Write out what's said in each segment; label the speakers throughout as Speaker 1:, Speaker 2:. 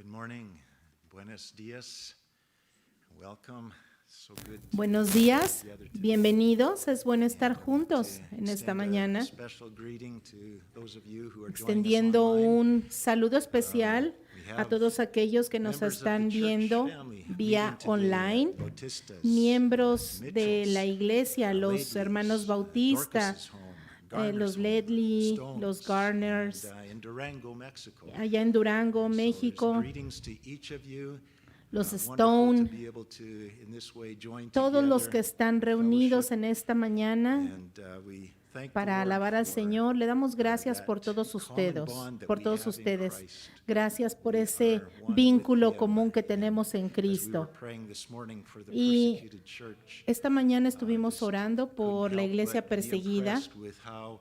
Speaker 1: morning. Buenos días. Welcome. So good to
Speaker 2: Buenos días,
Speaker 1: be together today.
Speaker 2: bienvenidos. Es bueno estar
Speaker 1: And I want
Speaker 2: juntos
Speaker 1: to
Speaker 2: en esta
Speaker 1: extend a
Speaker 2: mañana,
Speaker 1: special greeting to those of you who are joining us
Speaker 2: extendiendo
Speaker 1: online.
Speaker 2: un saludo especial
Speaker 1: We
Speaker 2: a
Speaker 1: have
Speaker 2: todos aquellos que nos
Speaker 1: members of the
Speaker 2: están
Speaker 1: church
Speaker 2: viendo
Speaker 1: family
Speaker 2: vía
Speaker 1: meeting today
Speaker 2: online,
Speaker 1: at Bautistas,
Speaker 2: miembros de
Speaker 1: Mitchells,
Speaker 2: la iglesia, los
Speaker 1: Ledleys,
Speaker 2: hermanos Bautista,
Speaker 1: Dorcas's home, Garner's
Speaker 2: los
Speaker 1: home,
Speaker 2: Ledley,
Speaker 1: Stones,
Speaker 2: los Garners,
Speaker 1: and, in Durango, Mexico.
Speaker 2: allá en Durango,
Speaker 1: So there's
Speaker 2: México,
Speaker 1: greetings to each of you.
Speaker 2: los
Speaker 1: Wonderful
Speaker 2: Stone,
Speaker 1: to be able to, in this way, join
Speaker 2: todos los
Speaker 1: together
Speaker 2: que están
Speaker 1: in
Speaker 2: reunidos
Speaker 1: fellowship.
Speaker 2: en esta mañana
Speaker 1: And, we thank the
Speaker 2: para
Speaker 1: Lord
Speaker 2: alabar al
Speaker 1: for
Speaker 2: Señor. Le damos gracias
Speaker 1: that
Speaker 2: por todos
Speaker 1: common
Speaker 2: ustedes,
Speaker 1: bond that
Speaker 2: por
Speaker 1: we
Speaker 2: todos
Speaker 1: have in
Speaker 2: ustedes.
Speaker 1: Christ.
Speaker 2: Gracias por
Speaker 1: We
Speaker 2: ese
Speaker 1: are one
Speaker 2: vínculo
Speaker 1: with Him.
Speaker 2: común que tenemos en
Speaker 1: As we
Speaker 2: Cristo.
Speaker 1: were praying this morning for the
Speaker 2: Y
Speaker 1: persecuted church,
Speaker 2: esta mañana estuvimos
Speaker 1: just
Speaker 2: orando por
Speaker 1: couldn't
Speaker 2: la
Speaker 1: help
Speaker 2: iglesia
Speaker 1: but be
Speaker 2: perseguida
Speaker 1: impressed with how,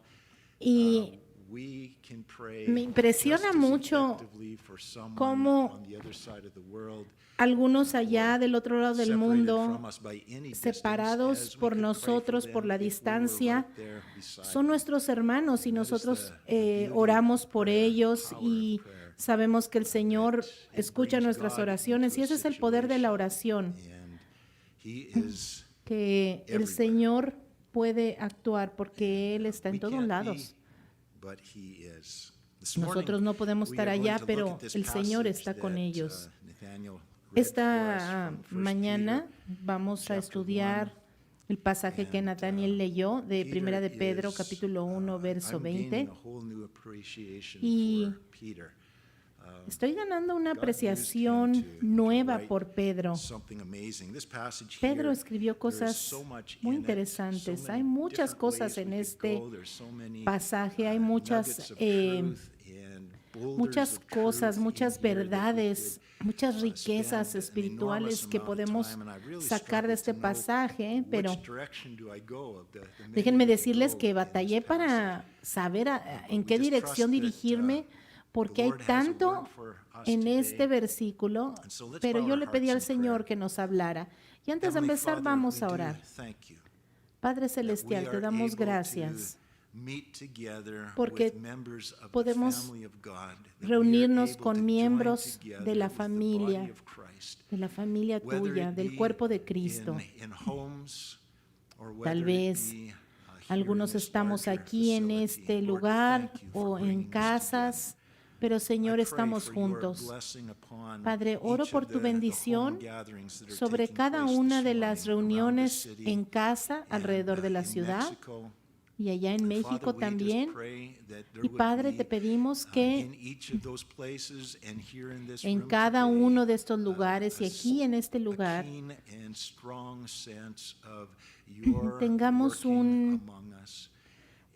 Speaker 2: y
Speaker 1: we can pray
Speaker 2: me impresiona
Speaker 1: just as
Speaker 2: mucho
Speaker 1: effectively for someone
Speaker 2: cómo
Speaker 1: on the other side of the world,
Speaker 2: algunos allá del otro lado del
Speaker 1: separated
Speaker 2: mundo,
Speaker 1: from us by any distance,
Speaker 2: separados
Speaker 1: as we
Speaker 2: por
Speaker 1: could pray for
Speaker 2: nosotros
Speaker 1: them
Speaker 2: por la
Speaker 1: if we were
Speaker 2: distancia,
Speaker 1: right there beside
Speaker 2: son
Speaker 1: them.
Speaker 2: nuestros hermanos y
Speaker 1: And that is
Speaker 2: nosotros
Speaker 1: the beauty
Speaker 2: oramos
Speaker 1: of
Speaker 2: por
Speaker 1: prayer,
Speaker 2: ellos
Speaker 1: power of
Speaker 2: y
Speaker 1: prayer,
Speaker 2: sabemos que el Señor
Speaker 1: that it
Speaker 2: escucha
Speaker 1: brings
Speaker 2: nuestras
Speaker 1: God
Speaker 2: oraciones
Speaker 1: into
Speaker 2: y
Speaker 1: a
Speaker 2: ese es el poder de la
Speaker 1: situation.
Speaker 2: oración,
Speaker 1: And He is
Speaker 2: que el
Speaker 1: everywhere.
Speaker 2: Señor puede actuar porque Él está en
Speaker 1: We
Speaker 2: todos
Speaker 1: can't
Speaker 2: lados.
Speaker 1: be, but He is. This
Speaker 2: Nosotros
Speaker 1: morning,
Speaker 2: no podemos
Speaker 1: we
Speaker 2: estar
Speaker 1: are going
Speaker 2: allá,
Speaker 1: to look
Speaker 2: pero
Speaker 1: at this
Speaker 2: el Señor
Speaker 1: passage
Speaker 2: está con
Speaker 1: that,
Speaker 2: ellos.
Speaker 1: Nathaniel read
Speaker 2: Esta
Speaker 1: for us from 1
Speaker 2: mañana
Speaker 1: Peter.
Speaker 2: vamos a
Speaker 1: chapter
Speaker 2: estudiar
Speaker 1: 1,
Speaker 2: el pasaje que
Speaker 1: and,
Speaker 2: Nathaniel leyó de
Speaker 1: Peter
Speaker 2: Primera de Pedro,
Speaker 1: is,
Speaker 2: capítulo 1, verso
Speaker 1: I'm
Speaker 2: 20.
Speaker 1: gaining a whole new appreciation
Speaker 2: Y
Speaker 1: for Peter.
Speaker 2: Estoy ganando una
Speaker 1: God used him
Speaker 2: apreciación
Speaker 1: to
Speaker 2: nueva
Speaker 1: write
Speaker 2: por Pedro.
Speaker 1: something amazing. This passage
Speaker 2: Pedro
Speaker 1: here,
Speaker 2: escribió
Speaker 1: there is
Speaker 2: cosas
Speaker 1: so much
Speaker 2: muy
Speaker 1: in it,
Speaker 2: interesantes.
Speaker 1: so
Speaker 2: Hay
Speaker 1: many
Speaker 2: muchas
Speaker 1: different
Speaker 2: cosas
Speaker 1: ways
Speaker 2: en
Speaker 1: we could
Speaker 2: este
Speaker 1: go. There's so many,
Speaker 2: pasaje, hay
Speaker 1: nuggets
Speaker 2: muchas,
Speaker 1: of truth and boulders
Speaker 2: muchas
Speaker 1: of
Speaker 2: cosas,
Speaker 1: truth
Speaker 2: muchas
Speaker 1: in here that we
Speaker 2: verdades,
Speaker 1: could,
Speaker 2: muchas riquezas
Speaker 1: spend an
Speaker 2: espirituales
Speaker 1: enormous
Speaker 2: que
Speaker 1: amount of
Speaker 2: podemos
Speaker 1: time, and I really
Speaker 2: sacar de
Speaker 1: struggled
Speaker 2: este
Speaker 1: to know
Speaker 2: pasaje, pero
Speaker 1: which direction do I go of the many
Speaker 2: déjenme
Speaker 1: that we
Speaker 2: decirles
Speaker 1: go
Speaker 2: que
Speaker 1: in this
Speaker 2: batallé
Speaker 1: passage.
Speaker 2: para saber en
Speaker 1: we
Speaker 2: qué
Speaker 1: just
Speaker 2: dirección
Speaker 1: trust that,
Speaker 2: dirigirme, porque hay
Speaker 1: Lord has a
Speaker 2: tanto
Speaker 1: word for us
Speaker 2: en
Speaker 1: today.
Speaker 2: este versículo,
Speaker 1: And so let's
Speaker 2: pero
Speaker 1: bow
Speaker 2: yo
Speaker 1: our
Speaker 2: le pedí al
Speaker 1: hearts in
Speaker 2: Señor
Speaker 1: prayer.
Speaker 2: que nos hablara. Y antes de
Speaker 1: Heavenly
Speaker 2: empezar,
Speaker 1: Father,
Speaker 2: vamos
Speaker 1: we
Speaker 2: a
Speaker 1: do
Speaker 2: orar.
Speaker 1: thank you
Speaker 2: Padre
Speaker 1: that we
Speaker 2: Celestial, te
Speaker 1: are
Speaker 2: damos
Speaker 1: able
Speaker 2: gracias
Speaker 1: to meet together
Speaker 2: porque
Speaker 1: with members of the
Speaker 2: podemos
Speaker 1: family of God, that we are
Speaker 2: reunirnos
Speaker 1: able
Speaker 2: con
Speaker 1: to
Speaker 2: miembros
Speaker 1: join
Speaker 2: de la
Speaker 1: together with the
Speaker 2: familia,
Speaker 1: body of Christ,
Speaker 2: de la familia
Speaker 1: whether
Speaker 2: tuya,
Speaker 1: it
Speaker 2: del
Speaker 1: be
Speaker 2: cuerpo de Cristo.
Speaker 1: in homes or
Speaker 2: Tal
Speaker 1: whether
Speaker 2: vez
Speaker 1: it be, here
Speaker 2: algunos
Speaker 1: in this
Speaker 2: estamos
Speaker 1: larger
Speaker 2: aquí en
Speaker 1: facility.
Speaker 2: este
Speaker 1: Lord,
Speaker 2: lugar
Speaker 1: thank you for
Speaker 2: o en
Speaker 1: bringing us
Speaker 2: casas, pero
Speaker 1: together.
Speaker 2: Señor,
Speaker 1: I pray
Speaker 2: estamos
Speaker 1: for your
Speaker 2: juntos.
Speaker 1: blessing upon
Speaker 2: Padre, oro
Speaker 1: each
Speaker 2: por
Speaker 1: of
Speaker 2: tu
Speaker 1: the home
Speaker 2: bendición
Speaker 1: gatherings that are
Speaker 2: sobre
Speaker 1: taking
Speaker 2: cada
Speaker 1: place
Speaker 2: una
Speaker 1: this
Speaker 2: de las
Speaker 1: morning around the
Speaker 2: reuniones
Speaker 1: city
Speaker 2: en casa
Speaker 1: and,
Speaker 2: alrededor de la
Speaker 1: in
Speaker 2: ciudad
Speaker 1: Mexico.
Speaker 2: y allá en
Speaker 1: And
Speaker 2: México
Speaker 1: Father, we just
Speaker 2: también.
Speaker 1: pray that there
Speaker 2: Y
Speaker 1: would
Speaker 2: Padre, te
Speaker 1: be,
Speaker 2: pedimos
Speaker 1: in
Speaker 2: que
Speaker 1: each of those places and here in this
Speaker 2: en
Speaker 1: room
Speaker 2: cada
Speaker 1: today,
Speaker 2: uno de estos lugares y aquí en este
Speaker 1: a
Speaker 2: lugar
Speaker 1: keen and strong sense of your
Speaker 2: tengamos
Speaker 1: working among us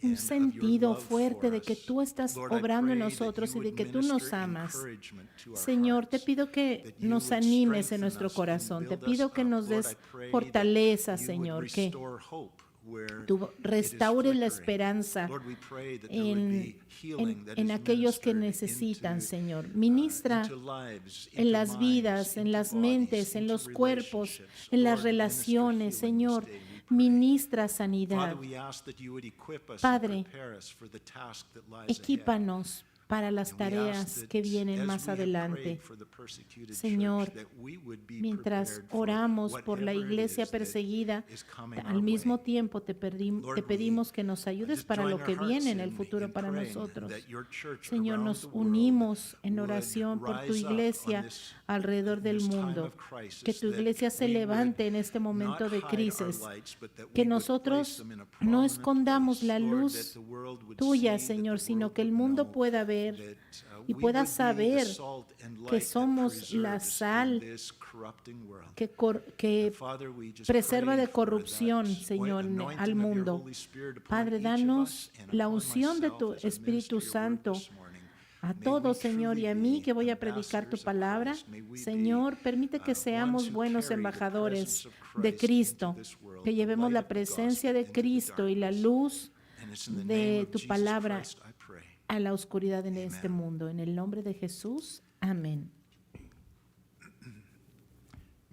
Speaker 2: un
Speaker 1: and of your
Speaker 2: sentido
Speaker 1: love
Speaker 2: fuerte
Speaker 1: for
Speaker 2: de que
Speaker 1: us.
Speaker 2: tú estás
Speaker 1: Lord, I
Speaker 2: obrando en
Speaker 1: pray that
Speaker 2: nosotros
Speaker 1: you
Speaker 2: y de
Speaker 1: would
Speaker 2: que tú nos
Speaker 1: minister
Speaker 2: amas.
Speaker 1: encouragement to our
Speaker 2: Señor, te
Speaker 1: hearts,
Speaker 2: pido que
Speaker 1: that you
Speaker 2: nos
Speaker 1: would
Speaker 2: animes en
Speaker 1: strengthen
Speaker 2: nuestro
Speaker 1: us and
Speaker 2: corazón. Te
Speaker 1: build us
Speaker 2: pido que
Speaker 1: up.
Speaker 2: nos
Speaker 1: Lord,
Speaker 2: des
Speaker 1: I pray
Speaker 2: fortaleza,
Speaker 1: that you would
Speaker 2: Señor, que
Speaker 1: restore hope where
Speaker 2: tú
Speaker 1: it is
Speaker 2: restaures la
Speaker 1: flickering.
Speaker 2: esperanza
Speaker 1: Lord, we pray that there would be healing that
Speaker 2: en
Speaker 1: is
Speaker 2: aquellos que
Speaker 1: ministered
Speaker 2: necesitan,
Speaker 1: into,
Speaker 2: Señor. Ministra
Speaker 1: into lives,
Speaker 2: en
Speaker 1: into
Speaker 2: las
Speaker 1: minds,
Speaker 2: vidas, en
Speaker 1: into
Speaker 2: las
Speaker 1: bodies,
Speaker 2: mentes, en
Speaker 1: into
Speaker 2: los cuerpos,
Speaker 1: relationships.
Speaker 2: en las
Speaker 1: Lord, minister
Speaker 2: relaciones,
Speaker 1: healing this
Speaker 2: Señor.
Speaker 1: day, we pray.
Speaker 2: Ministra sanidad.
Speaker 1: Father, we ask that you would equip us
Speaker 2: Padre,
Speaker 1: and prepare us for the task that lies ahead.
Speaker 2: Equípanos para las
Speaker 1: And we ask
Speaker 2: tareas
Speaker 1: that
Speaker 2: que vienen
Speaker 1: as
Speaker 2: más
Speaker 1: we have
Speaker 2: adelante.
Speaker 1: prayed for the persecuted
Speaker 2: Señor,
Speaker 1: church, that we would be
Speaker 2: mientras
Speaker 1: prepared for
Speaker 2: oramos por la
Speaker 1: whatever it
Speaker 2: iglesia
Speaker 1: is that
Speaker 2: perseguida,
Speaker 1: is coming
Speaker 2: al
Speaker 1: our
Speaker 2: mismo
Speaker 1: way.
Speaker 2: tiempo te
Speaker 1: Lord,
Speaker 2: pedimos que nos ayudes
Speaker 1: just
Speaker 2: para
Speaker 1: join
Speaker 2: lo
Speaker 1: our
Speaker 2: que
Speaker 1: hearts
Speaker 2: viene en el
Speaker 1: in
Speaker 2: futuro para
Speaker 1: praying
Speaker 2: nosotros.
Speaker 1: that your church
Speaker 2: Señor,
Speaker 1: around
Speaker 2: nos
Speaker 1: the world
Speaker 2: unimos en
Speaker 1: would
Speaker 2: oración por tu
Speaker 1: rise up
Speaker 2: iglesia
Speaker 1: on this-
Speaker 2: alrededor
Speaker 1: in
Speaker 2: del
Speaker 1: this time
Speaker 2: mundo.
Speaker 1: of crisis,
Speaker 2: Que tu
Speaker 1: that
Speaker 2: iglesia se
Speaker 1: we would
Speaker 2: levante en este momento
Speaker 1: not
Speaker 2: de
Speaker 1: hide our
Speaker 2: crisis.
Speaker 1: lights, but that
Speaker 2: Que
Speaker 1: we would
Speaker 2: nosotros
Speaker 1: place them in a
Speaker 2: no
Speaker 1: prominent
Speaker 2: escondamos
Speaker 1: place.
Speaker 2: la
Speaker 1: Lord,
Speaker 2: luz
Speaker 1: that the world would
Speaker 2: tuya,
Speaker 1: see,
Speaker 2: Señor,
Speaker 1: that the
Speaker 2: sino
Speaker 1: world
Speaker 2: que el
Speaker 1: would
Speaker 2: mundo
Speaker 1: know
Speaker 2: pueda ver
Speaker 1: that,
Speaker 2: y
Speaker 1: we
Speaker 2: pueda
Speaker 1: would be the
Speaker 2: saber
Speaker 1: salt and light
Speaker 2: que
Speaker 1: that
Speaker 2: somos la
Speaker 1: preserves
Speaker 2: sal
Speaker 1: in this corrupting world.
Speaker 2: que
Speaker 1: Father, we just
Speaker 2: preserva
Speaker 1: pray
Speaker 2: de
Speaker 1: for
Speaker 2: corrupción,
Speaker 1: that
Speaker 2: Señor,
Speaker 1: anointing
Speaker 2: al
Speaker 1: of your
Speaker 2: mundo.
Speaker 1: Holy Spirit upon
Speaker 2: Padre,
Speaker 1: each of
Speaker 2: danos
Speaker 1: us and
Speaker 2: la
Speaker 1: upon
Speaker 2: unción de
Speaker 1: myself
Speaker 2: tu
Speaker 1: as I
Speaker 2: Espíritu
Speaker 1: minister your word
Speaker 2: Santo
Speaker 1: this morning.
Speaker 2: a
Speaker 1: May we
Speaker 2: todos, Señor, y a
Speaker 1: truly
Speaker 2: mí
Speaker 1: be
Speaker 2: que voy a predicar tu
Speaker 1: ambassadors of
Speaker 2: palabra.
Speaker 1: Christ. May we be,
Speaker 2: Señor, permite que
Speaker 1: ones
Speaker 2: seamos
Speaker 1: who
Speaker 2: buenos
Speaker 1: carry the
Speaker 2: embajadores
Speaker 1: presence of
Speaker 2: de
Speaker 1: Christ
Speaker 2: Cristo,
Speaker 1: into this world,
Speaker 2: que
Speaker 1: the
Speaker 2: llevemos
Speaker 1: light
Speaker 2: la
Speaker 1: of the
Speaker 2: presencia
Speaker 1: gospel
Speaker 2: de
Speaker 1: into the
Speaker 2: Cristo y la
Speaker 1: darkness.
Speaker 2: luz
Speaker 1: And it's in the name
Speaker 2: de
Speaker 1: of
Speaker 2: tu
Speaker 1: Jesus
Speaker 2: palabra
Speaker 1: Christ I pray.
Speaker 2: a la oscuridad en este
Speaker 1: Amen.
Speaker 2: mundo. En el nombre de Jesús, amén.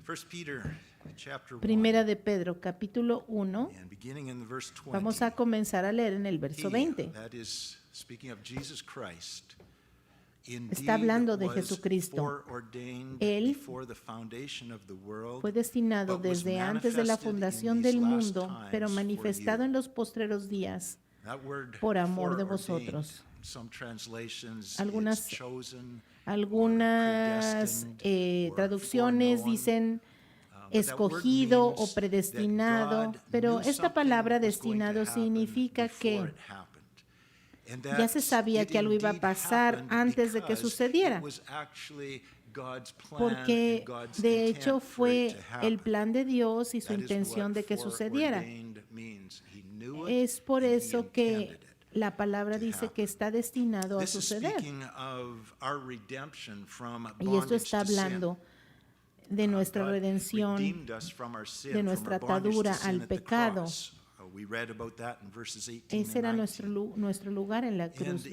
Speaker 1: 1 Peter chapter 1,
Speaker 2: Primera de Pedro, capítulo 1.
Speaker 1: and beginning in the verse 20.
Speaker 2: Vamos a comenzar a leer en el verso
Speaker 1: He,
Speaker 2: 20.
Speaker 1: that is speaking of Jesus Christ,
Speaker 2: Está hablando de Jesucristo. Él fue destinado desde antes de la fundación del mundo, pero manifestado en los postreros días por amor de vosotros. Algunas traducciones dicen escogido o predestinado, pero esta palabra destinado significa que ya se sabía que algo iba a pasar antes de que sucediera, porque de hecho fue el plan de Dios y su intención de que sucediera. Es por eso que la palabra dice que está destinado a suceder. Y esto está hablando de nuestra redención, de nuestra atadura al pecado. Ese era nuestro lugar en la cruz.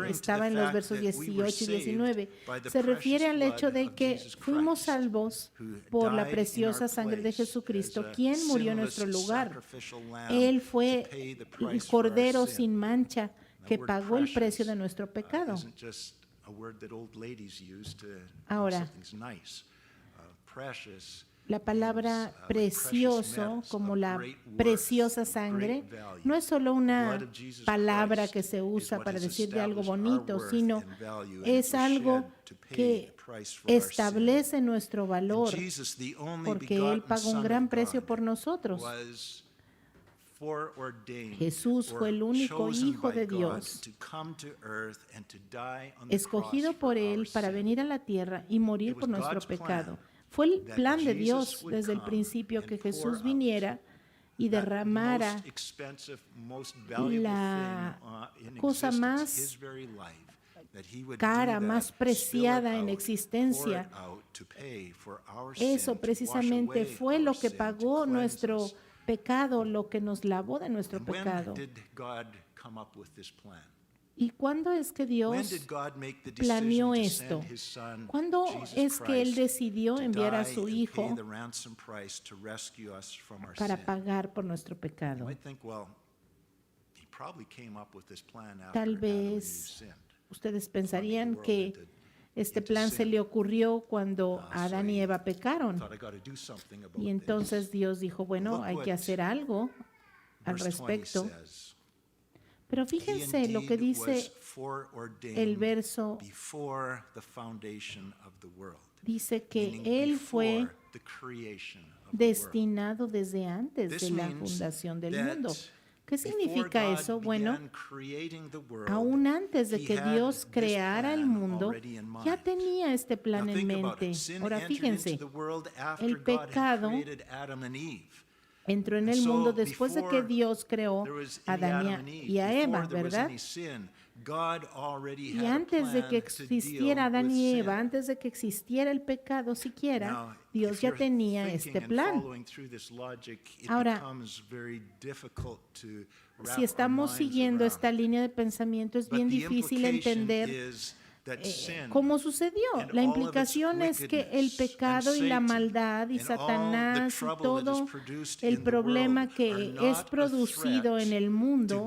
Speaker 2: Estaba en los versos 18 y 19. Se refiere al hecho de que fuimos salvos por la preciosa sangre de Jesucristo, quien murió en nuestro lugar. Él fue el Cordero sin mancha que pagó el precio de nuestro pecado. Ahora, la palabra precioso, como la preciosa sangre, no es solo una palabra que se usa para decir de algo bonito, sino es algo que establece nuestro valor, porque Él pagó un gran precio por nosotros. Jesús fue el único Hijo de Dios, escogido por Él para venir a la tierra y morir por nuestro pecado. Fue el plan de Dios desde el principio que Jesús viniera y derramara la cosa más cara, más preciada en existencia. Eso precisamente fue lo que pagó nuestro pecado, lo que nos lavó de nuestro pecado. ¿Y cuándo es que Dios planeó esto? ¿Cuándo es que Él decidió enviar a su Hijo para pagar por nuestro pecado? Tal vez ustedes pensarían que este plan se le ocurrió cuando Adán y Eva pecaron. Y entonces Dios dijo, bueno, hay que hacer algo al respecto. Pero fíjense lo que dice el verso. Dice que Él fue destinado desde antes de la fundación del mundo. ¿Qué significa eso? Bueno, aún antes de que Dios creara el mundo, ya tenía este plan en mente. Ahora fíjense, el pecado entró en el mundo después de que Dios creó a Adán y a Eva, ¿verdad? Y antes de que existiera Adán y Eva, antes de que existiera el pecado siquiera, Dios ya tenía este plan. Ahora, si estamos siguiendo esta línea de pensamiento, es bien difícil entender cómo sucedió. La implicación es que el pecado y la maldad y Satanás y todo el problema que es producido en el mundo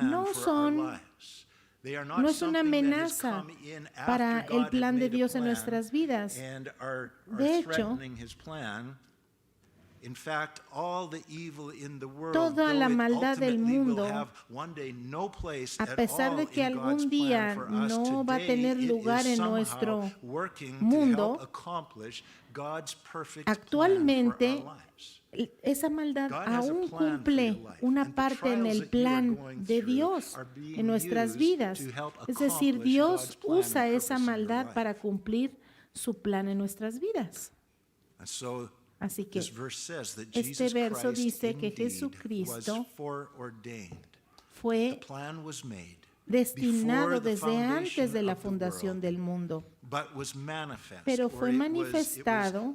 Speaker 2: no es una amenaza para el plan de Dios en nuestras vidas. De hecho, toda la maldad del mundo, a pesar de que algún día no va a tener lugar en nuestro mundo, actualmente esa maldad aún cumple una parte en el plan de Dios en nuestras vidas. Es decir, Dios usa esa maldad para cumplir su plan en nuestras vidas. Así que este verso dice que Jesucristo fue destinado desde antes de la fundación del mundo, pero fue manifestado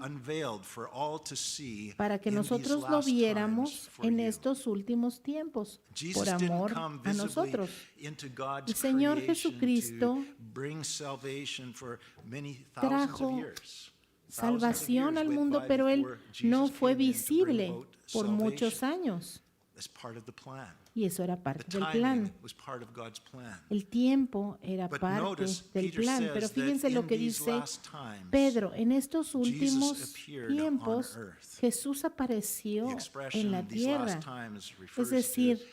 Speaker 2: para que nosotros lo viéramos en estos últimos tiempos, por amor a nosotros. El Señor Jesucristo trajo salvación al mundo, pero Él no fue visible por muchos años. y eso era
Speaker 1: The
Speaker 2: parte del
Speaker 1: timing
Speaker 2: plan.
Speaker 1: was part of God's plan.
Speaker 2: El tiempo era
Speaker 1: But
Speaker 2: parte
Speaker 1: notice,
Speaker 2: del
Speaker 1: Peter
Speaker 2: plan,
Speaker 1: says
Speaker 2: pero
Speaker 1: that
Speaker 2: fíjense lo
Speaker 1: in
Speaker 2: que
Speaker 1: these
Speaker 2: dice
Speaker 1: last times,
Speaker 2: Pedro. En estos últimos
Speaker 1: appeared on
Speaker 2: tiempos,
Speaker 1: earth.
Speaker 2: Jesús
Speaker 1: The
Speaker 2: apareció en
Speaker 1: expression
Speaker 2: la
Speaker 1: these last
Speaker 2: tierra.
Speaker 1: times
Speaker 2: Es
Speaker 1: refers
Speaker 2: decir,
Speaker 1: to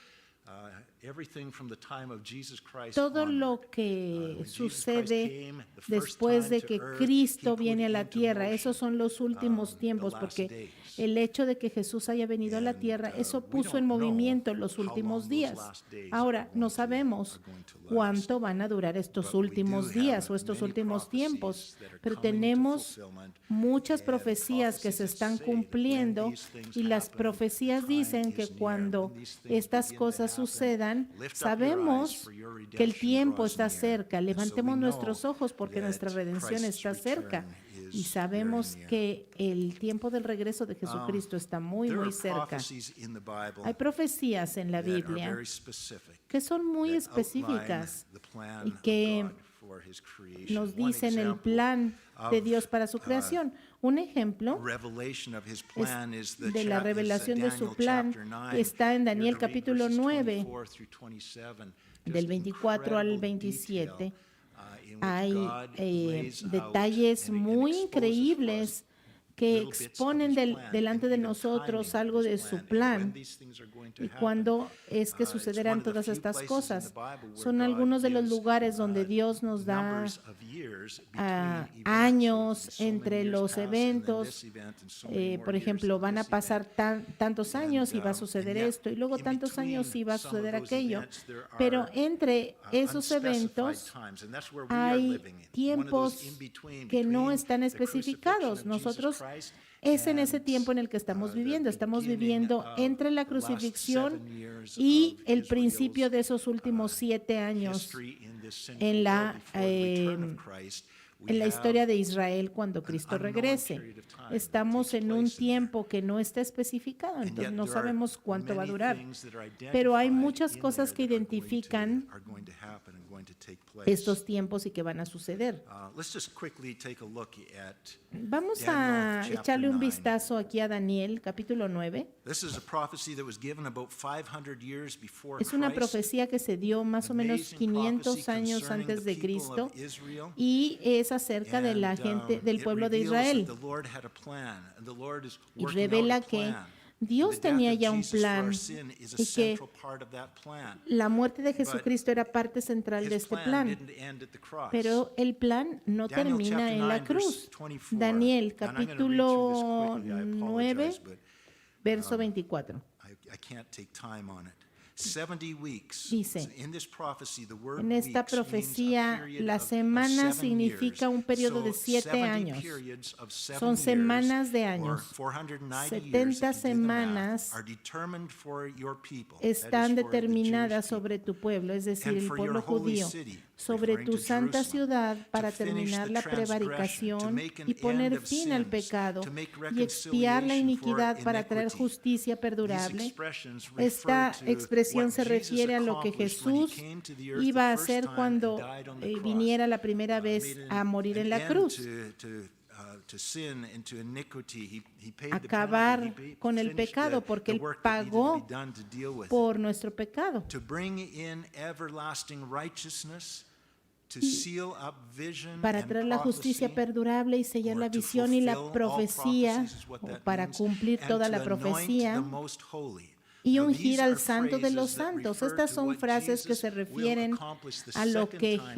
Speaker 1: everything from the time of Jesus Christ
Speaker 2: todo
Speaker 1: onward.
Speaker 2: lo que
Speaker 1: When Jesus
Speaker 2: sucede
Speaker 1: Christ came the first
Speaker 2: después
Speaker 1: time
Speaker 2: de
Speaker 1: to
Speaker 2: que
Speaker 1: earth,
Speaker 2: Cristo
Speaker 1: he put
Speaker 2: viene a la
Speaker 1: into
Speaker 2: tierra,
Speaker 1: motion,
Speaker 2: esos son los últimos
Speaker 1: the
Speaker 2: tiempos,
Speaker 1: last
Speaker 2: porque
Speaker 1: days.
Speaker 2: el hecho de que Jesús haya venido a la
Speaker 1: And,
Speaker 2: tierra, eso
Speaker 1: we
Speaker 2: puso en
Speaker 1: don't know
Speaker 2: movimiento los
Speaker 1: how
Speaker 2: últimos
Speaker 1: long those
Speaker 2: días.
Speaker 1: last days
Speaker 2: Ahora,
Speaker 1: are
Speaker 2: no
Speaker 1: going to-
Speaker 2: sabemos
Speaker 1: are going to last.
Speaker 2: cuánto van a durar estos
Speaker 1: But we do
Speaker 2: últimos
Speaker 1: have
Speaker 2: días o estos
Speaker 1: many
Speaker 2: últimos tiempos,
Speaker 1: prophecies that are
Speaker 2: pero
Speaker 1: coming to
Speaker 2: tenemos
Speaker 1: fulfillment,
Speaker 2: muchas
Speaker 1: and
Speaker 2: profecías que se
Speaker 1: prophecies that
Speaker 2: están
Speaker 1: say that when
Speaker 2: cumpliendo
Speaker 1: these things
Speaker 2: y las
Speaker 1: happen,
Speaker 2: profecías
Speaker 1: the time
Speaker 2: dicen que
Speaker 1: is near.
Speaker 2: cuando
Speaker 1: When these things
Speaker 2: estas
Speaker 1: begin to
Speaker 2: cosas
Speaker 1: happen,
Speaker 2: sucedan,
Speaker 1: lift up your eyes,
Speaker 2: sabemos
Speaker 1: for your
Speaker 2: que el
Speaker 1: redemption
Speaker 2: tiempo
Speaker 1: draws
Speaker 2: está
Speaker 1: near.
Speaker 2: cerca.
Speaker 1: And so
Speaker 2: Levantemos
Speaker 1: we
Speaker 2: nuestros
Speaker 1: know
Speaker 2: ojos porque
Speaker 1: that
Speaker 2: nuestra redención
Speaker 1: Christ's
Speaker 2: está cerca
Speaker 1: return
Speaker 2: y
Speaker 1: is
Speaker 2: sabemos
Speaker 1: very near.
Speaker 2: que el tiempo del regreso de Jesucristo está muy,
Speaker 1: There
Speaker 2: muy
Speaker 1: are
Speaker 2: cerca.
Speaker 1: prophecies in the Bible
Speaker 2: Hay profecías en la
Speaker 1: that are
Speaker 2: Biblia
Speaker 1: very specific,
Speaker 2: que son muy
Speaker 1: that
Speaker 2: específicas
Speaker 1: outline the plan
Speaker 2: y que
Speaker 1: of God for his creation.
Speaker 2: nos
Speaker 1: One
Speaker 2: dicen el
Speaker 1: example
Speaker 2: plan de
Speaker 1: of,
Speaker 2: Dios para su creación. Un ejemplo
Speaker 1: revelation of his plan is the
Speaker 2: de la revelación de su
Speaker 1: Daniel
Speaker 2: plan
Speaker 1: chapter 9.
Speaker 2: está en
Speaker 1: You're
Speaker 2: Daniel
Speaker 1: to read
Speaker 2: capítulo
Speaker 1: verses
Speaker 2: 9,
Speaker 1: 24 through 27.
Speaker 2: del
Speaker 1: Just
Speaker 2: 24 al
Speaker 1: incredible
Speaker 2: 27.
Speaker 1: detail, in which
Speaker 2: Hay
Speaker 1: God lays out
Speaker 2: detalles
Speaker 1: and
Speaker 2: muy
Speaker 1: exposes for us
Speaker 2: increíbles que
Speaker 1: little bits of
Speaker 2: exponen
Speaker 1: his plan
Speaker 2: delante
Speaker 1: and
Speaker 2: de
Speaker 1: even
Speaker 2: nosotros
Speaker 1: timing of
Speaker 2: algo
Speaker 1: his
Speaker 2: de su
Speaker 1: plan and when
Speaker 2: plan
Speaker 1: these things are going to
Speaker 2: y
Speaker 1: happen.
Speaker 2: cuándo es que
Speaker 1: It's one
Speaker 2: sucederán
Speaker 1: of the
Speaker 2: todas
Speaker 1: few
Speaker 2: estas
Speaker 1: places in
Speaker 2: cosas.
Speaker 1: the Bible where
Speaker 2: Son
Speaker 1: God
Speaker 2: algunos de los
Speaker 1: gives,
Speaker 2: lugares donde Dios nos da
Speaker 1: numbers of years between events.
Speaker 2: años
Speaker 1: So many
Speaker 2: entre
Speaker 1: years
Speaker 2: los
Speaker 1: pass, and then
Speaker 2: eventos.
Speaker 1: this event, and so many more
Speaker 2: Por
Speaker 1: years,
Speaker 2: ejemplo,
Speaker 1: and
Speaker 2: van a
Speaker 1: this
Speaker 2: pasar
Speaker 1: event.
Speaker 2: tantos años y va a
Speaker 1: And
Speaker 2: suceder
Speaker 1: yet,
Speaker 2: esto, y luego
Speaker 1: in
Speaker 2: tantos años y va a
Speaker 1: between some of
Speaker 2: suceder
Speaker 1: those
Speaker 2: aquello.
Speaker 1: events, there
Speaker 2: Pero
Speaker 1: are,
Speaker 2: entre esos
Speaker 1: unspecified
Speaker 2: eventos
Speaker 1: times, and that's where we are
Speaker 2: hay
Speaker 1: living in. One of those
Speaker 2: tiempos
Speaker 1: in-between
Speaker 2: que no
Speaker 1: between
Speaker 2: están
Speaker 1: the
Speaker 2: especificados.
Speaker 1: crucifixion of Jesus
Speaker 2: Nosotros
Speaker 1: Christ
Speaker 2: es en ese
Speaker 1: and,
Speaker 2: tiempo en el que estamos
Speaker 1: the
Speaker 2: viviendo. Estamos
Speaker 1: beginning
Speaker 2: viviendo
Speaker 1: of
Speaker 2: entre la
Speaker 1: the last
Speaker 2: crucifixión
Speaker 1: 7 years
Speaker 2: y
Speaker 1: of
Speaker 2: el
Speaker 1: Israel's,
Speaker 2: principio de esos últimos 7 años
Speaker 1: history in this sinful
Speaker 2: en la,
Speaker 1: world before the return of Christ. We
Speaker 2: en la
Speaker 1: have
Speaker 2: historia de Israel cuando Cristo
Speaker 1: unknown
Speaker 2: regrese.
Speaker 1: period of time that
Speaker 2: Estamos
Speaker 1: takes
Speaker 2: en un
Speaker 1: place in there.
Speaker 2: tiempo que no está especificado,
Speaker 1: And
Speaker 2: entonces
Speaker 1: yet
Speaker 2: no
Speaker 1: there are
Speaker 2: sabemos cuánto va a
Speaker 1: many
Speaker 2: durar.
Speaker 1: things that are
Speaker 2: Pero hay
Speaker 1: identified
Speaker 2: muchas
Speaker 1: in
Speaker 2: cosas
Speaker 1: there
Speaker 2: que
Speaker 1: that
Speaker 2: identifican
Speaker 1: are going to happen and going to take place.
Speaker 2: estos tiempos y que van a suceder.
Speaker 1: Let's just quickly take a look at
Speaker 2: Vamos a
Speaker 1: Daniel chapter
Speaker 2: echarle un
Speaker 1: 9.
Speaker 2: vistazo aquí a Daniel, capítulo 9.
Speaker 1: This is a prophecy that was given about 500 years before
Speaker 2: Es una
Speaker 1: Christ.
Speaker 2: profecía que se dio más o menos
Speaker 1: Amazing
Speaker 2: 500
Speaker 1: prophecy
Speaker 2: años
Speaker 1: concerning
Speaker 2: antes
Speaker 1: the
Speaker 2: de
Speaker 1: people
Speaker 2: Cristo
Speaker 1: of Israel.
Speaker 2: y es acerca de la
Speaker 1: And,
Speaker 2: gente del
Speaker 1: it
Speaker 2: pueblo de
Speaker 1: reveals
Speaker 2: Israel.
Speaker 1: that the Lord had a plan, and the Lord is
Speaker 2: Y
Speaker 1: working out
Speaker 2: revela
Speaker 1: a
Speaker 2: que
Speaker 1: plan.
Speaker 2: Dios
Speaker 1: The death
Speaker 2: tenía
Speaker 1: of
Speaker 2: ya un
Speaker 1: Jesus for
Speaker 2: plan
Speaker 1: our sin is a
Speaker 2: y que
Speaker 1: central part of that plan.
Speaker 2: la muerte de Jesucristo era parte central de
Speaker 1: His
Speaker 2: este
Speaker 1: plan
Speaker 2: plan.
Speaker 1: didn't end at the cross.
Speaker 2: Pero el plan no
Speaker 1: Daniel
Speaker 2: termina
Speaker 1: chapter
Speaker 2: en la
Speaker 1: 9,
Speaker 2: cruz.
Speaker 1: verse 24.
Speaker 2: Daniel
Speaker 1: And I'm gonna read through
Speaker 2: capítulo
Speaker 1: this quickly. I
Speaker 2: 9,
Speaker 1: apologize, but
Speaker 2: verso 24.
Speaker 1: I can't take time on it. 70 weeks.
Speaker 2: Dice,
Speaker 1: In this prophecy, the word
Speaker 2: en esta
Speaker 1: weeks means a
Speaker 2: profecía,
Speaker 1: period
Speaker 2: la
Speaker 1: of
Speaker 2: semana
Speaker 1: 7
Speaker 2: significa
Speaker 1: years.
Speaker 2: un periodo de
Speaker 1: So
Speaker 2: 7
Speaker 1: 70
Speaker 2: años.
Speaker 1: periods of 7
Speaker 2: Son semanas de
Speaker 1: years,
Speaker 2: años.
Speaker 1: or 490
Speaker 2: 70
Speaker 1: years, if you do the math,
Speaker 2: semanas
Speaker 1: are determined for your people. That is
Speaker 2: están
Speaker 1: for the
Speaker 2: determinadas
Speaker 1: Jewish people.
Speaker 2: sobre tu pueblo, es decir,
Speaker 1: And
Speaker 2: el
Speaker 1: for your
Speaker 2: pueblo
Speaker 1: holy
Speaker 2: judío,
Speaker 1: city,
Speaker 2: sobre
Speaker 1: referring
Speaker 2: tu
Speaker 1: to
Speaker 2: santa
Speaker 1: Jerusalem,
Speaker 2: ciudad
Speaker 1: to
Speaker 2: para
Speaker 1: finish
Speaker 2: terminar
Speaker 1: the
Speaker 2: la
Speaker 1: transgression, to
Speaker 2: prevaricación
Speaker 1: make an
Speaker 2: y poner
Speaker 1: end of
Speaker 2: fin al
Speaker 1: sins,
Speaker 2: pecado
Speaker 1: to make
Speaker 2: y expiar la
Speaker 1: reconciliation
Speaker 2: iniquidad
Speaker 1: for
Speaker 2: para traer
Speaker 1: iniquity.
Speaker 2: justicia
Speaker 1: These
Speaker 2: perdurable.
Speaker 1: expressions
Speaker 2: Esta
Speaker 1: refer to
Speaker 2: expresión
Speaker 1: what
Speaker 2: se
Speaker 1: Jesus
Speaker 2: refiere a lo que
Speaker 1: accomplished when he
Speaker 2: Jesús
Speaker 1: came to the earth
Speaker 2: iba a
Speaker 1: the first
Speaker 2: hacer
Speaker 1: time
Speaker 2: cuando
Speaker 1: and died on the cross.
Speaker 2: viniera la primera vez
Speaker 1: Made
Speaker 2: a morir en
Speaker 1: an
Speaker 2: la
Speaker 1: end
Speaker 2: cruz.
Speaker 1: to sin and to iniquity. He paid the
Speaker 2: Acabar
Speaker 1: penalty.
Speaker 2: con el
Speaker 1: Finished
Speaker 2: pecado
Speaker 1: the
Speaker 2: porque Él
Speaker 1: work that needed to
Speaker 2: pagó
Speaker 1: be done to deal with it.
Speaker 2: por nuestro pecado.
Speaker 1: To bring in everlasting righteousness, to seal up vision
Speaker 2: Para
Speaker 1: and
Speaker 2: traer la justicia
Speaker 1: prophecy,
Speaker 2: perdurable y sellar
Speaker 1: or
Speaker 2: la
Speaker 1: to
Speaker 2: visión y la
Speaker 1: fulfill all
Speaker 2: profecía,
Speaker 1: prophecies is what
Speaker 2: o
Speaker 1: that
Speaker 2: para
Speaker 1: means,
Speaker 2: cumplir
Speaker 1: and
Speaker 2: toda
Speaker 1: to
Speaker 2: la
Speaker 1: anoint
Speaker 2: profecía
Speaker 1: the most holy.
Speaker 2: y
Speaker 1: Now,
Speaker 2: ungir
Speaker 1: these
Speaker 2: al
Speaker 1: are
Speaker 2: Santo de los
Speaker 1: phrases that
Speaker 2: santos.
Speaker 1: refer
Speaker 2: Estas
Speaker 1: to
Speaker 2: son
Speaker 1: what
Speaker 2: frases que
Speaker 1: Jesus
Speaker 2: se
Speaker 1: will
Speaker 2: refieren
Speaker 1: accomplish the
Speaker 2: a lo
Speaker 1: second
Speaker 2: que
Speaker 1: time he comes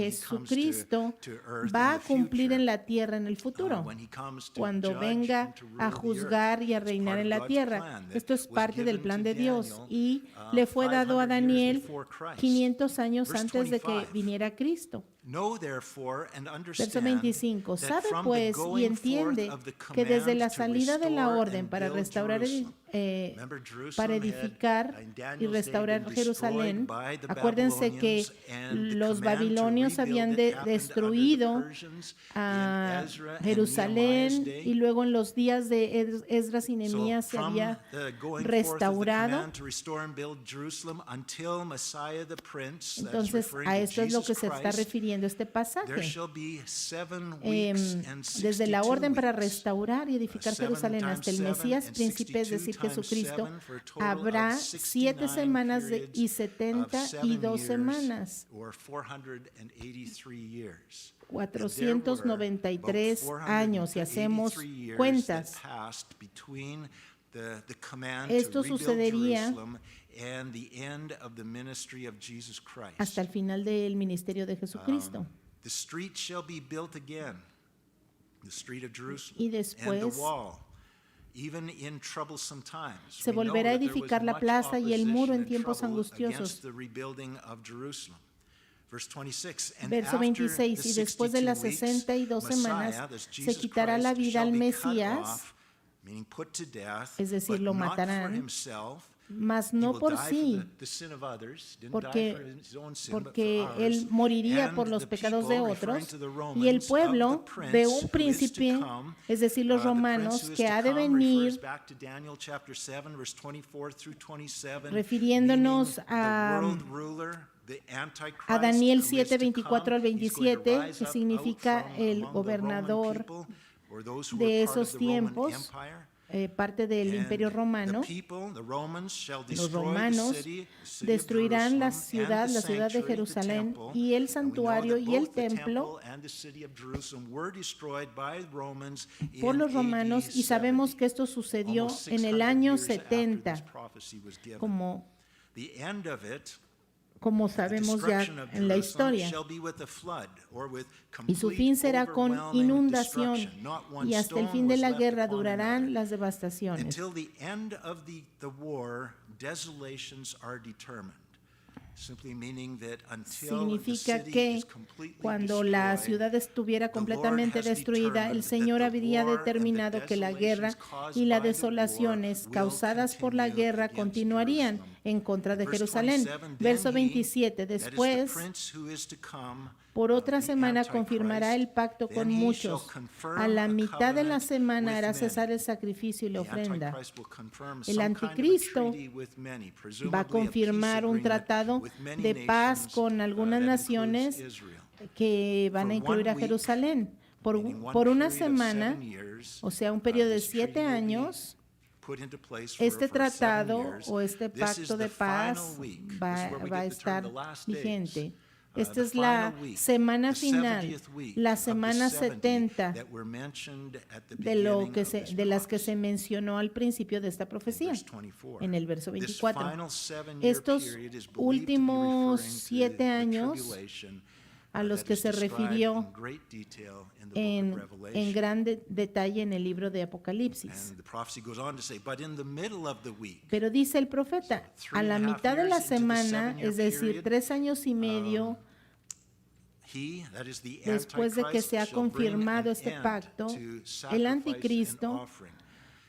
Speaker 2: Jesucristo
Speaker 1: to earth
Speaker 2: va
Speaker 1: in
Speaker 2: a
Speaker 1: the
Speaker 2: cumplir
Speaker 1: future.
Speaker 2: en la tierra en el futuro,
Speaker 1: When he comes to
Speaker 2: cuando
Speaker 1: judge
Speaker 2: venga
Speaker 1: and to rule
Speaker 2: a
Speaker 1: the
Speaker 2: juzgar
Speaker 1: earth.
Speaker 2: y a
Speaker 1: It's
Speaker 2: reinar
Speaker 1: part
Speaker 2: en
Speaker 1: of
Speaker 2: la
Speaker 1: God's
Speaker 2: tierra.
Speaker 1: plan that
Speaker 2: Esto es
Speaker 1: was
Speaker 2: parte del
Speaker 1: given
Speaker 2: plan
Speaker 1: to
Speaker 2: de Dios
Speaker 1: Daniel,
Speaker 2: y le fue dado a
Speaker 1: 500 years
Speaker 2: Daniel
Speaker 1: before Christ.
Speaker 2: 500 años
Speaker 1: Verse
Speaker 2: antes de que
Speaker 1: 25.
Speaker 2: viniera Cristo.
Speaker 1: Know therefore and understand
Speaker 2: Verso 25.
Speaker 1: that
Speaker 2: Sabe
Speaker 1: from
Speaker 2: pues
Speaker 1: the
Speaker 2: y
Speaker 1: going
Speaker 2: entiende
Speaker 1: forth of the
Speaker 2: que desde
Speaker 1: command
Speaker 2: la
Speaker 1: to
Speaker 2: salida de la
Speaker 1: restore
Speaker 2: orden
Speaker 1: and
Speaker 2: para
Speaker 1: build
Speaker 2: restaurar,
Speaker 1: Jerusalem. Remember, Jerusalem
Speaker 2: para
Speaker 1: had,
Speaker 2: edificar
Speaker 1: in
Speaker 2: y
Speaker 1: Daniel's day,
Speaker 2: restaurar
Speaker 1: been
Speaker 2: Jerusalén.
Speaker 1: destroyed by the
Speaker 2: Acuérdense que
Speaker 1: Babylonians, and the
Speaker 2: los
Speaker 1: command to
Speaker 2: babilonios
Speaker 1: rebuild
Speaker 2: habían
Speaker 1: it happened under the
Speaker 2: destruido
Speaker 1: Persians
Speaker 2: a
Speaker 1: in Ezra and
Speaker 2: Jerusalén
Speaker 1: Nehemiah's day.
Speaker 2: y luego en los días de Esdras y
Speaker 1: So
Speaker 2: Nehemías se
Speaker 1: from
Speaker 2: había
Speaker 1: the going forth of the
Speaker 2: restaurado.
Speaker 1: command to restore and build Jerusalem until Messiah the Prince, that's
Speaker 2: Entonces
Speaker 1: referring
Speaker 2: a
Speaker 1: to
Speaker 2: esto es lo
Speaker 1: Jesus
Speaker 2: que se está
Speaker 1: Christ,
Speaker 2: refiriendo leyendo este
Speaker 1: There
Speaker 2: pasaje.
Speaker 1: shall be 7 weeks and 62
Speaker 2: Desde la orden para
Speaker 1: weeks.
Speaker 2: restaurar y edificar
Speaker 1: 7
Speaker 2: Jerusalén
Speaker 1: times
Speaker 2: hasta el
Speaker 1: 7
Speaker 2: Mesías
Speaker 1: and
Speaker 2: príncipe, es
Speaker 1: 62
Speaker 2: decir,
Speaker 1: times
Speaker 2: Jesucristo,
Speaker 1: 7 for a total
Speaker 2: habrá
Speaker 1: of
Speaker 2: 7
Speaker 1: 69
Speaker 2: semanas y
Speaker 1: periods of
Speaker 2: 72
Speaker 1: 7
Speaker 2: semanas.
Speaker 1: years, or 483 years.
Speaker 2: 493 años, si hacemos cuentas. Esto sucedería hasta el final del ministerio de Jesucristo.
Speaker 1: The street shall be built again, the street of Jerusalem,
Speaker 2: Y después
Speaker 1: and the wall. Even in troublesome times,
Speaker 2: se
Speaker 1: we know
Speaker 2: volverá a
Speaker 1: that there was
Speaker 2: edificar la
Speaker 1: much
Speaker 2: plaza y el muro en
Speaker 1: opposition and
Speaker 2: tiempos
Speaker 1: trouble
Speaker 2: angustiosos.
Speaker 1: against the rebuilding of Jerusalem. Verse 26, and
Speaker 2: Verso
Speaker 1: after
Speaker 2: 26,
Speaker 1: the
Speaker 2: y después de las
Speaker 1: 62
Speaker 2: 62
Speaker 1: weeks,
Speaker 2: semanas
Speaker 1: Messiah, that's
Speaker 2: se
Speaker 1: Jesus
Speaker 2: quitará la
Speaker 1: Christ,
Speaker 2: vida
Speaker 1: shall
Speaker 2: al
Speaker 1: be cut
Speaker 2: Mesías,
Speaker 1: off, meaning put to death,
Speaker 2: es decir,
Speaker 1: but
Speaker 2: lo
Speaker 1: not for
Speaker 2: matarán,
Speaker 1: himself.
Speaker 2: mas
Speaker 1: He
Speaker 2: no
Speaker 1: will
Speaker 2: por
Speaker 1: die for
Speaker 2: sí,
Speaker 1: the sin of others, didn't die
Speaker 2: porque,
Speaker 1: for his own sin, but
Speaker 2: porque
Speaker 1: for ours.
Speaker 2: él moriría
Speaker 1: And
Speaker 2: por los
Speaker 1: the
Speaker 2: pecados
Speaker 1: people,
Speaker 2: de
Speaker 1: referring
Speaker 2: otros,
Speaker 1: to the
Speaker 2: y el
Speaker 1: Romans,
Speaker 2: pueblo
Speaker 1: of the prince
Speaker 2: de un
Speaker 1: who is to
Speaker 2: príncipe,
Speaker 1: come,
Speaker 2: es decir, los
Speaker 1: the prince
Speaker 2: romanos,
Speaker 1: who is
Speaker 2: que
Speaker 1: to
Speaker 2: ha de
Speaker 1: come
Speaker 2: venir,
Speaker 1: refers back to Daniel chapter 7, verse 24 through 27,
Speaker 2: refiriéndonos
Speaker 1: meaning the world ruler, the Antichrist,
Speaker 2: a Daniel
Speaker 1: who is
Speaker 2: 7,
Speaker 1: to
Speaker 2: 24 al
Speaker 1: come. He's going to
Speaker 2: 27,
Speaker 1: rise
Speaker 2: que
Speaker 1: up
Speaker 2: significa
Speaker 1: out from
Speaker 2: el
Speaker 1: among the Roman
Speaker 2: gobernador
Speaker 1: people, or those who
Speaker 2: de
Speaker 1: were part of
Speaker 2: esos
Speaker 1: the Roman
Speaker 2: tiempos,
Speaker 1: Empire.
Speaker 2: parte del
Speaker 1: And
Speaker 2: Imperio Romano.
Speaker 1: the people, the Romans, shall
Speaker 2: Los
Speaker 1: destroy
Speaker 2: romanos
Speaker 1: the city of
Speaker 2: destruirán la
Speaker 1: Jerusalem
Speaker 2: ciudad
Speaker 1: and the
Speaker 2: de
Speaker 1: sanctuary, the
Speaker 2: Jerusalén,
Speaker 1: temple.
Speaker 2: y el
Speaker 1: And we know
Speaker 2: santuario
Speaker 1: that
Speaker 2: y el
Speaker 1: both the
Speaker 2: templo
Speaker 1: temple and the city of Jerusalem were destroyed by the Romans
Speaker 2: por
Speaker 1: in
Speaker 2: los romanos,
Speaker 1: AD
Speaker 2: y sabemos
Speaker 1: 70,
Speaker 2: que esto sucedió
Speaker 1: almost
Speaker 2: en el
Speaker 1: 600
Speaker 2: año
Speaker 1: years after
Speaker 2: 70,
Speaker 1: this prophecy was given.
Speaker 2: como
Speaker 1: The end of it,
Speaker 2: como
Speaker 1: the
Speaker 2: sabemos ya
Speaker 1: destruction of
Speaker 2: en la
Speaker 1: Jerusalem,
Speaker 2: historia.
Speaker 1: shall be with a flood, or with
Speaker 2: Y su
Speaker 1: complete,
Speaker 2: fin será con
Speaker 1: overwhelming
Speaker 2: inundación,
Speaker 1: destruction. Not one
Speaker 2: y hasta el
Speaker 1: stone
Speaker 2: fin de
Speaker 1: was
Speaker 2: la
Speaker 1: left
Speaker 2: guerra
Speaker 1: upon
Speaker 2: durarán
Speaker 1: another.
Speaker 2: las devastaciones.
Speaker 1: Until the end of the war, desolations are determined. Simply meaning that until the
Speaker 2: Significa
Speaker 1: city
Speaker 2: que
Speaker 1: is completely
Speaker 2: cuando la
Speaker 1: destroyed,
Speaker 2: ciudad estuviera
Speaker 1: the Lord
Speaker 2: completamente
Speaker 1: has
Speaker 2: destruida, el
Speaker 1: determined
Speaker 2: Señor
Speaker 1: that the
Speaker 2: habría
Speaker 1: war and the
Speaker 2: determinado que la guerra
Speaker 1: desolations caused
Speaker 2: y las
Speaker 1: by the
Speaker 2: desolaciones
Speaker 1: war will
Speaker 2: causadas por la
Speaker 1: continue
Speaker 2: guerra
Speaker 1: against
Speaker 2: continuarían
Speaker 1: Jerusalem.
Speaker 2: en contra de
Speaker 1: Verse
Speaker 2: Jerusalén.
Speaker 1: 27,
Speaker 2: Verso
Speaker 1: then he,
Speaker 2: 27,
Speaker 1: that is the
Speaker 2: después,
Speaker 1: prince who is to come,
Speaker 2: por otra
Speaker 1: the
Speaker 2: semana
Speaker 1: Antichrist,
Speaker 2: confirmará el pacto con
Speaker 1: then he
Speaker 2: muchos.
Speaker 1: shall confirm
Speaker 2: A la
Speaker 1: a
Speaker 2: mitad de la
Speaker 1: covenant
Speaker 2: semana
Speaker 1: with
Speaker 2: hará
Speaker 1: many.
Speaker 2: cesar el sacrificio y la
Speaker 1: The
Speaker 2: ofrenda.
Speaker 1: Antichrist will confirm
Speaker 2: El
Speaker 1: some
Speaker 2: anticristo
Speaker 1: kind of a treaty with many,
Speaker 2: va a
Speaker 1: presumably a peace
Speaker 2: confirmar un
Speaker 1: agreement
Speaker 2: tratado
Speaker 1: with many
Speaker 2: de paz
Speaker 1: nations,
Speaker 2: con algunas
Speaker 1: that
Speaker 2: naciones
Speaker 1: includes Israel.
Speaker 2: que van a
Speaker 1: For
Speaker 2: incluir a
Speaker 1: one week,
Speaker 2: Jerusalén.
Speaker 1: Meaning one
Speaker 2: Por una
Speaker 1: period of
Speaker 2: semana,
Speaker 1: 7 years,
Speaker 2: o sea, un periodo de
Speaker 1: this
Speaker 2: 7
Speaker 1: treaty will be
Speaker 2: años,
Speaker 1: put into place for
Speaker 2: este
Speaker 1: 7
Speaker 2: tratado
Speaker 1: years.
Speaker 2: o este
Speaker 1: This is
Speaker 2: pacto
Speaker 1: the
Speaker 2: de paz
Speaker 1: final week. This
Speaker 2: va
Speaker 1: is where we
Speaker 2: a
Speaker 1: get the term
Speaker 2: estar
Speaker 1: the last days.
Speaker 2: vigente. Esta
Speaker 1: The
Speaker 2: es la
Speaker 1: final week,
Speaker 2: semana
Speaker 1: the
Speaker 2: final,
Speaker 1: 70th week
Speaker 2: la
Speaker 1: of the
Speaker 2: semana
Speaker 1: 70
Speaker 2: 70
Speaker 1: that were mentioned at the
Speaker 2: de, lo
Speaker 1: beginning
Speaker 2: que
Speaker 1: of
Speaker 2: se,
Speaker 1: this
Speaker 2: de las que
Speaker 1: prophecy.
Speaker 2: se mencionó al principio de esta
Speaker 1: In
Speaker 2: profecía,
Speaker 1: verse 24.
Speaker 2: en el verso
Speaker 1: This
Speaker 2: 24.
Speaker 1: final 7-year
Speaker 2: Estos
Speaker 1: period is believed to be
Speaker 2: últimos
Speaker 1: referring to
Speaker 2: 7
Speaker 1: the
Speaker 2: años
Speaker 1: tribulation,
Speaker 2: a los
Speaker 1: that
Speaker 2: que
Speaker 1: is
Speaker 2: se
Speaker 1: described
Speaker 2: refirió
Speaker 1: in great detail in the book of
Speaker 2: en
Speaker 1: Revelation.
Speaker 2: gran detalle en el libro de Apocalipsis.
Speaker 1: And the prophecy goes on to say, but in the middle of the week,
Speaker 2: Pero dice el profeta, a la mitad de la semana, es decir, 3 años y medio,
Speaker 1: he, that is the
Speaker 2: después de que
Speaker 1: Antichrist,
Speaker 2: se ha
Speaker 1: shall bring
Speaker 2: confirmado
Speaker 1: an
Speaker 2: este
Speaker 1: end
Speaker 2: pacto,
Speaker 1: to
Speaker 2: el
Speaker 1: sacrifice
Speaker 2: anticristo
Speaker 1: and offering.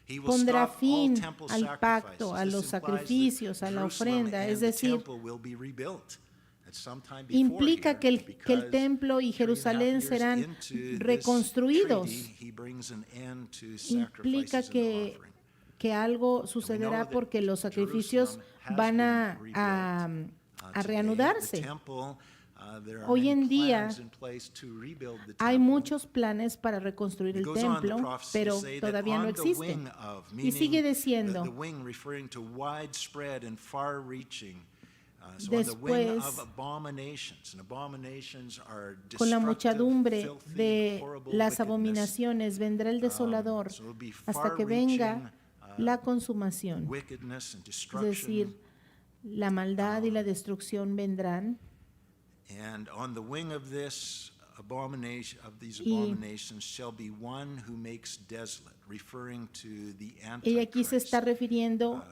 Speaker 1: He will
Speaker 2: pondrá
Speaker 1: stop all
Speaker 2: fin
Speaker 1: temple
Speaker 2: al pacto, a
Speaker 1: sacrifices.
Speaker 2: los
Speaker 1: This implies
Speaker 2: sacrificios,
Speaker 1: that
Speaker 2: a la
Speaker 1: Jerusalem
Speaker 2: ofrenda,
Speaker 1: and
Speaker 2: es
Speaker 1: the
Speaker 2: decir,
Speaker 1: temple will be rebuilt at some time before
Speaker 2: implica
Speaker 1: here,
Speaker 2: que el
Speaker 1: because
Speaker 2: templo y
Speaker 1: 3.5
Speaker 2: Jerusalén
Speaker 1: years
Speaker 2: serán
Speaker 1: into this
Speaker 2: reconstruidos.
Speaker 1: treaty, he brings an end to
Speaker 2: Implica
Speaker 1: sacrifices and
Speaker 2: que,
Speaker 1: offering.
Speaker 2: que algo sucederá porque los sacrificios van a reanudarse. Hoy en día hay muchos planes para reconstruir el templo, pero todavía no existen. Y sigue diciendo, después, con la muchedumbre de las abominaciones vendrá el desolador hasta que venga la consumación. Es decir, la maldad y la destrucción vendrán.
Speaker 1: And on the wing of this abomination, of these abominations, shall be one who makes desolate, referring to the Antichrist.
Speaker 2: Y aquí se está refiriendo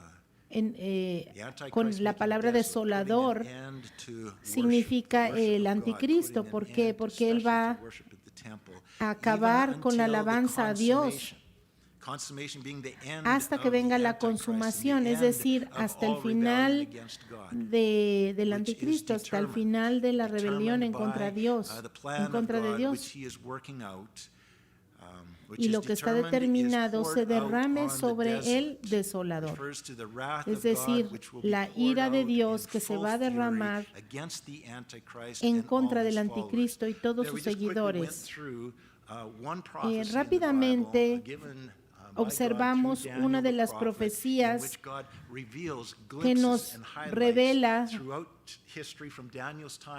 Speaker 2: con la palabra desolador, significa el anticristo. ¿Por qué? Porque él va a acabar con la alabanza a Dios hasta que venga la consumación, es decir, hasta el final del anticristo, hasta el final de la rebelión en contra de Dios, y lo que está determinado se derrame sobre el desolador. Es decir, la ira de Dios que se va a derramar en contra del anticristo y todos sus seguidores. Rápidamente observamos una de las profecías que nos revela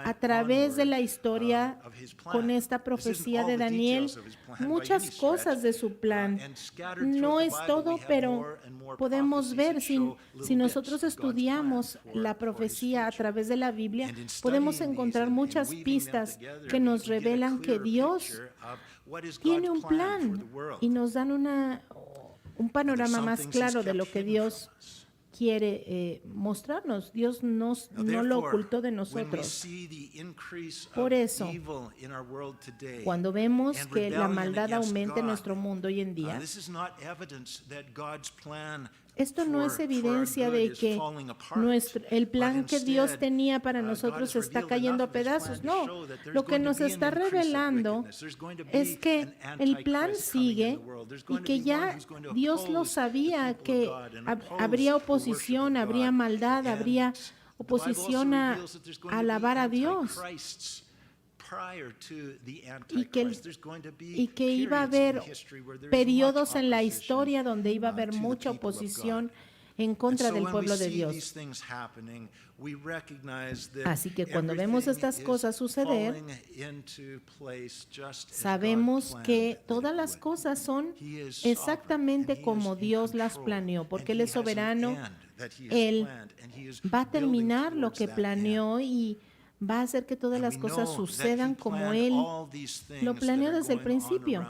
Speaker 2: a través de la historia con esta profecía de Daniel muchas cosas de su plan. No es todo, pero podemos ver, si nosotros estudiamos la profecía a través de la Biblia, podemos encontrar muchas pistas que nos revelan que Dios tiene un plan y nos dan un panorama más claro de lo que Dios quiere mostrarnos. Dios no lo ocultó de nosotros. Por eso, cuando vemos que la maldad aumenta en nuestro mundo hoy en día, esto no es evidencia de que el plan que Dios tenía para nosotros está cayendo a pedazos. No, lo que nos está revelando es que el plan sigue y que ya Dios lo sabía, que habría oposición, habría maldad, habría oposición a alabar a Dios. Y que iba a haber periodos en la historia donde iba a haber mucha oposición en contra del pueblo de Dios. Así que cuando vemos estas cosas suceder, sabemos que todas las cosas son exactamente como Dios las planeó, porque Él es soberano, Él va a terminar lo que planeó y va a hacer que todas las cosas sucedan como Él lo planeó desde el principio.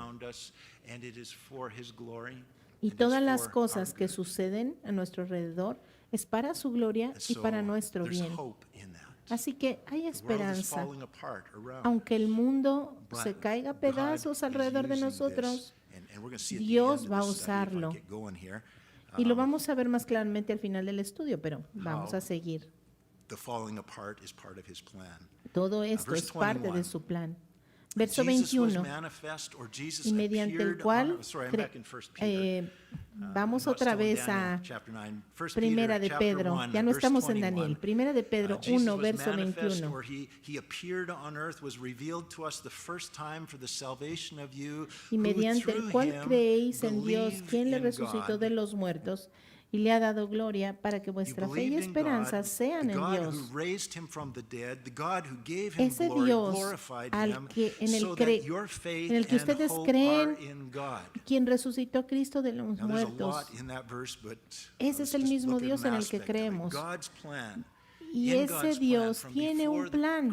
Speaker 2: Y todas las cosas que suceden a nuestro alrededor es para su gloria y para nuestro bien. Así que hay esperanza. Aunque el mundo se caiga a pedazos alrededor de nosotros, Dios va a usarlo. Y lo vamos a ver más claramente al final del estudio, pero vamos a seguir. Todo esto es parte de su plan. Verso 21, y mediante el cual, vamos otra vez a Primera de Pedro, ya no estamos en Daniel, Primera de Pedro 1, verso 21. Y mediante el cual creéis en Dios, quien le resucitó de los muertos, y le ha dado gloria para que vuestra fe y esperanza sean en Dios. Ese Dios en el que ustedes creen, quien resucitó a Cristo de los muertos, ese es el mismo Dios en el que creemos. Y ese Dios tiene un plan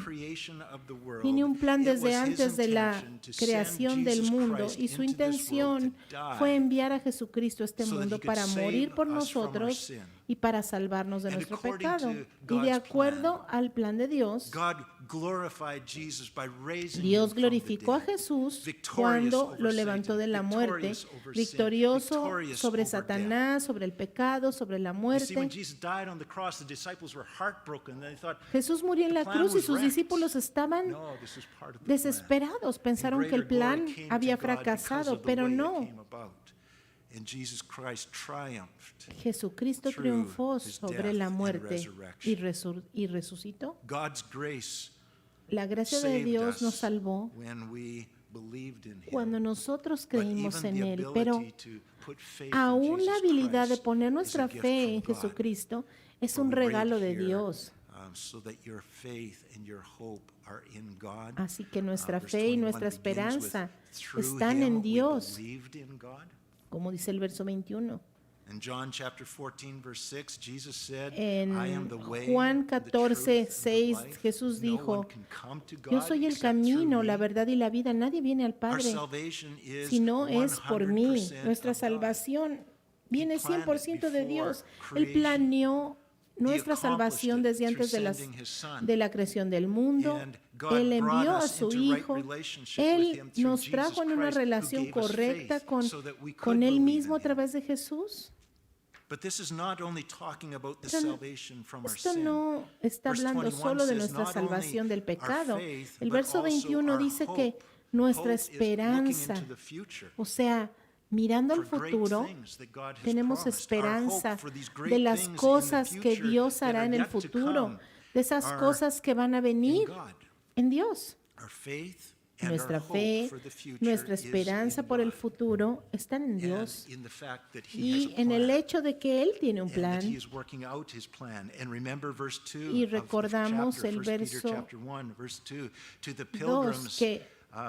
Speaker 2: desde antes de la creación del mundo, y su intención fue enviar a Jesucristo a este mundo para morir por nosotros y para salvarnos de nuestro pecado. Y de acuerdo al plan de Dios, Dios glorificó a Jesús cuando lo levantó de la muerte, victorioso sobre Satanás, sobre el pecado, sobre la muerte. Jesús murió en la cruz y sus discípulos estaban desesperados, pensaron que el plan había fracasado, pero no. Jesucristo triunfó sobre la muerte y resucitó. La gracia de Dios nos salvó cuando nosotros creímos en Él, pero aún la habilidad de poner nuestra fe en Jesucristo es un regalo de Dios. Así que nuestra fe y nuestra esperanza están en Dios, como dice el verso 21. En Juan 14, 6, Jesús dijo: yo soy el camino, la verdad y la vida. Nadie viene al Padre si no es por mí. Nuestra salvación viene 100% de Dios. Él planeó nuestra salvación desde antes de la creación del mundo. Él envió a su Hijo. Él nos trajo en una relación correcta con Él mismo a través de Jesús. Pero esto no está hablando solo de nuestra salvación del pecado. El verso 21 dice que nuestra
Speaker 1: Hope is looking
Speaker 2: esperanza.
Speaker 1: into the future
Speaker 2: O sea, mirando al
Speaker 1: for great
Speaker 2: futuro,
Speaker 1: things that God has
Speaker 2: tenemos
Speaker 1: promised. Our hope
Speaker 2: esperanza
Speaker 1: for these great
Speaker 2: de las
Speaker 1: things in the
Speaker 2: cosas que
Speaker 1: future
Speaker 2: Dios
Speaker 1: that
Speaker 2: hará
Speaker 1: are
Speaker 2: en el
Speaker 1: yet to
Speaker 2: futuro,
Speaker 1: come
Speaker 2: de esas
Speaker 1: are
Speaker 2: cosas que van a
Speaker 1: in
Speaker 2: venir
Speaker 1: God.
Speaker 2: en Dios.
Speaker 1: Our faith and
Speaker 2: Nuestra
Speaker 1: our hope
Speaker 2: fe,
Speaker 1: for the future
Speaker 2: nuestra
Speaker 1: is
Speaker 2: esperanza
Speaker 1: in
Speaker 2: por el
Speaker 1: God.
Speaker 2: futuro están en
Speaker 1: And
Speaker 2: Dios
Speaker 1: in the fact that He has
Speaker 2: y
Speaker 1: a
Speaker 2: en el
Speaker 1: plan.
Speaker 2: hecho de que Él tiene un
Speaker 1: And that
Speaker 2: plan.
Speaker 1: He is working out His plan. And remember verse 2
Speaker 2: Y
Speaker 1: of the
Speaker 2: recordamos
Speaker 1: chapter,
Speaker 2: el
Speaker 1: 1 Peter
Speaker 2: verso
Speaker 1: chapter 1, verse 2, to the
Speaker 2: 2,
Speaker 1: pilgrims,
Speaker 2: que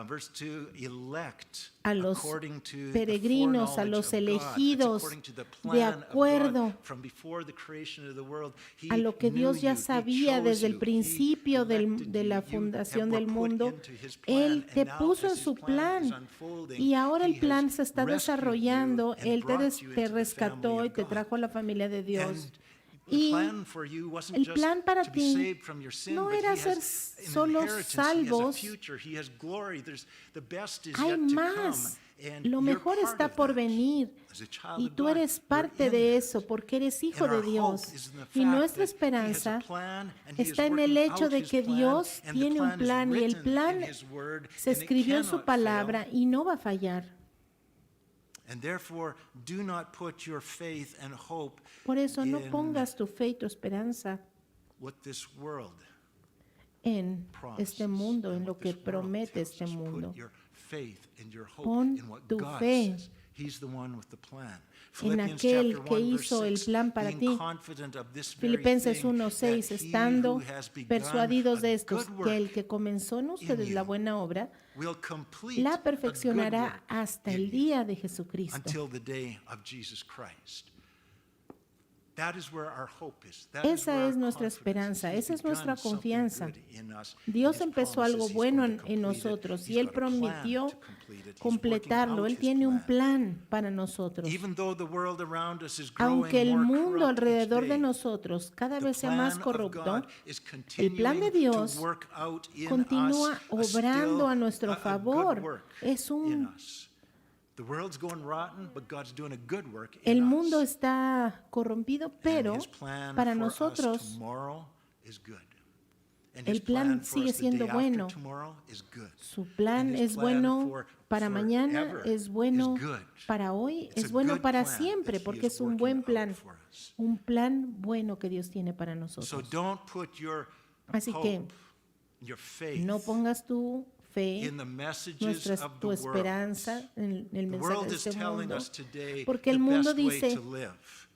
Speaker 1: verse 2, elect
Speaker 2: a los
Speaker 1: according to
Speaker 2: peregrinos,
Speaker 1: the
Speaker 2: a los
Speaker 1: foreknowledge of God. That's
Speaker 2: elegidos,
Speaker 1: according to the
Speaker 2: de
Speaker 1: plan of
Speaker 2: acuerdo
Speaker 1: God from before the creation of the world. He
Speaker 2: a lo que
Speaker 1: knew
Speaker 2: Dios ya
Speaker 1: you, He
Speaker 2: sabía
Speaker 1: chose
Speaker 2: desde el
Speaker 1: you, He
Speaker 2: principio
Speaker 1: elected
Speaker 2: de la
Speaker 1: you,
Speaker 2: fundación
Speaker 1: were
Speaker 2: del
Speaker 1: put
Speaker 2: mundo.
Speaker 1: into His plan,
Speaker 2: Él
Speaker 1: and
Speaker 2: te
Speaker 1: now
Speaker 2: puso
Speaker 1: as
Speaker 2: en
Speaker 1: His
Speaker 2: su
Speaker 1: plan is
Speaker 2: plan
Speaker 1: unfolding,
Speaker 2: y ahora el
Speaker 1: He
Speaker 2: plan
Speaker 1: has
Speaker 2: se está
Speaker 1: rescued
Speaker 2: desarrollando.
Speaker 1: you and
Speaker 2: Él
Speaker 1: brought you
Speaker 2: te
Speaker 1: into the
Speaker 2: rescató
Speaker 1: family
Speaker 2: y
Speaker 1: of
Speaker 2: te
Speaker 1: God.
Speaker 2: trajo a la familia de Dios.
Speaker 1: And the
Speaker 2: Y
Speaker 1: plan for you wasn't
Speaker 2: el
Speaker 1: just
Speaker 2: plan para
Speaker 1: to be
Speaker 2: ti
Speaker 1: saved from your sin,
Speaker 2: no
Speaker 1: but
Speaker 2: era
Speaker 1: He
Speaker 2: ser
Speaker 1: has an
Speaker 2: solo
Speaker 1: inheritance, He has a
Speaker 2: salvos.
Speaker 1: future, He has glory. The best is
Speaker 2: Hay
Speaker 1: yet to
Speaker 2: más.
Speaker 1: come. And
Speaker 2: Lo
Speaker 1: you're
Speaker 2: mejor
Speaker 1: part
Speaker 2: está
Speaker 1: of
Speaker 2: por
Speaker 1: that.
Speaker 2: venir.
Speaker 1: As a child
Speaker 2: Y
Speaker 1: of
Speaker 2: tú
Speaker 1: God,
Speaker 2: eres
Speaker 1: you're
Speaker 2: parte
Speaker 1: in
Speaker 2: de
Speaker 1: that.
Speaker 2: eso porque eres hijo
Speaker 1: And
Speaker 2: de
Speaker 1: our
Speaker 2: Dios.
Speaker 1: hope is in the
Speaker 2: Y
Speaker 1: fact
Speaker 2: nuestra
Speaker 1: that He has a
Speaker 2: esperanza
Speaker 1: plan, and He is
Speaker 2: está en el
Speaker 1: working
Speaker 2: hecho
Speaker 1: out
Speaker 2: de
Speaker 1: His
Speaker 2: que
Speaker 1: plan,
Speaker 2: Dios
Speaker 1: and the
Speaker 2: tiene un
Speaker 1: plan is
Speaker 2: plan y el
Speaker 1: written
Speaker 2: plan
Speaker 1: in His word,
Speaker 2: se
Speaker 1: and it
Speaker 2: escribió en su
Speaker 1: cannot
Speaker 2: palabra
Speaker 1: fail.
Speaker 2: y no va a fallar.
Speaker 1: And therefore, do not put your faith and hope
Speaker 2: Por eso no
Speaker 1: in
Speaker 2: pongas tu fe y tu esperanza
Speaker 1: what this world
Speaker 2: en
Speaker 1: promises
Speaker 2: este mundo, en
Speaker 1: and
Speaker 2: lo
Speaker 1: what
Speaker 2: que
Speaker 1: this world
Speaker 2: promete
Speaker 1: tells
Speaker 2: este
Speaker 1: us.
Speaker 2: mundo.
Speaker 1: Put your faith and your hope
Speaker 2: Pon
Speaker 1: in what
Speaker 2: tu
Speaker 1: God
Speaker 2: fe
Speaker 1: says. He's the one with the plan.
Speaker 2: en
Speaker 1: Philippians
Speaker 2: aquel
Speaker 1: chapter
Speaker 2: que
Speaker 1: 1, verse
Speaker 2: hizo el
Speaker 1: 6,
Speaker 2: plan para
Speaker 1: being
Speaker 2: ti.
Speaker 1: confident of this very
Speaker 2: Filipenses
Speaker 1: thing,
Speaker 2: 1:6,
Speaker 1: that he
Speaker 2: estando
Speaker 1: who has begun
Speaker 2: persuadidos de
Speaker 1: a
Speaker 2: estos,
Speaker 1: good
Speaker 2: que el
Speaker 1: work
Speaker 2: que comenzó en ustedes
Speaker 1: in
Speaker 2: la
Speaker 1: you
Speaker 2: buena obra,
Speaker 1: will complete a
Speaker 2: la
Speaker 1: good
Speaker 2: perfeccionará
Speaker 1: work
Speaker 2: hasta
Speaker 1: in
Speaker 2: el
Speaker 1: you
Speaker 2: día de Jesucristo.
Speaker 1: until the day of Jesus Christ. That is where our hope is. That is
Speaker 2: Esa
Speaker 1: where
Speaker 2: es
Speaker 1: our
Speaker 2: nuestra
Speaker 1: confidence is.
Speaker 2: esperanza,
Speaker 1: He's
Speaker 2: esa es nuestra
Speaker 1: begun something
Speaker 2: confianza.
Speaker 1: good in us,
Speaker 2: Dios
Speaker 1: and He's
Speaker 2: empezó algo
Speaker 1: promises He's
Speaker 2: bueno
Speaker 1: going to
Speaker 2: en
Speaker 1: complete it.
Speaker 2: nosotros
Speaker 1: He's
Speaker 2: y Él
Speaker 1: got a plan
Speaker 2: prometió
Speaker 1: to complete it. He's working
Speaker 2: completarlo.
Speaker 1: out
Speaker 2: Él
Speaker 1: His
Speaker 2: tiene un
Speaker 1: plan.
Speaker 2: plan para nosotros.
Speaker 1: Even though the world around us is growing
Speaker 2: Aunque el
Speaker 1: more
Speaker 2: mundo
Speaker 1: corrupt each
Speaker 2: alrededor de
Speaker 1: day,
Speaker 2: nosotros cada
Speaker 1: the
Speaker 2: vez sea más
Speaker 1: plan of
Speaker 2: corrupto,
Speaker 1: God is
Speaker 2: el plan de
Speaker 1: continuing
Speaker 2: Dios
Speaker 1: to work out in
Speaker 2: continúa
Speaker 1: us
Speaker 2: obrando
Speaker 1: still
Speaker 2: a nuestro
Speaker 1: a good
Speaker 2: favor.
Speaker 1: work
Speaker 2: Es
Speaker 1: in
Speaker 2: un
Speaker 1: us. The world's going rotten, but God's doing a good work
Speaker 2: El
Speaker 1: in
Speaker 2: mundo
Speaker 1: us.
Speaker 2: está corrompido, pero
Speaker 1: And His plan
Speaker 2: para
Speaker 1: for us
Speaker 2: nosotros
Speaker 1: tomorrow is good. And
Speaker 2: el
Speaker 1: His
Speaker 2: plan
Speaker 1: for
Speaker 2: sigue
Speaker 1: us the
Speaker 2: siendo
Speaker 1: day
Speaker 2: bueno.
Speaker 1: after tomorrow is good.
Speaker 2: su plan
Speaker 1: And His
Speaker 2: es
Speaker 1: plan
Speaker 2: bueno
Speaker 1: for
Speaker 2: para mañana,
Speaker 1: forever
Speaker 2: es bueno
Speaker 1: is good.
Speaker 2: para hoy,
Speaker 1: It's
Speaker 2: es
Speaker 1: a
Speaker 2: bueno
Speaker 1: good
Speaker 2: para
Speaker 1: plan
Speaker 2: siempre,
Speaker 1: that He
Speaker 2: porque
Speaker 1: is
Speaker 2: es un
Speaker 1: working
Speaker 2: buen
Speaker 1: out
Speaker 2: plan,
Speaker 1: for us.
Speaker 2: un plan bueno que Dios tiene para
Speaker 1: So
Speaker 2: nosotros.
Speaker 1: don't put your
Speaker 2: Así que
Speaker 1: hope, your faith
Speaker 2: no pongas tu fe,
Speaker 1: in the messages of the
Speaker 2: tu
Speaker 1: world.
Speaker 2: esperanza en el
Speaker 1: The
Speaker 2: mensaje
Speaker 1: world
Speaker 2: de
Speaker 1: is
Speaker 2: este
Speaker 1: telling
Speaker 2: mundo,
Speaker 1: us today
Speaker 2: porque el
Speaker 1: the
Speaker 2: mundo
Speaker 1: best way
Speaker 2: dice,
Speaker 1: to live.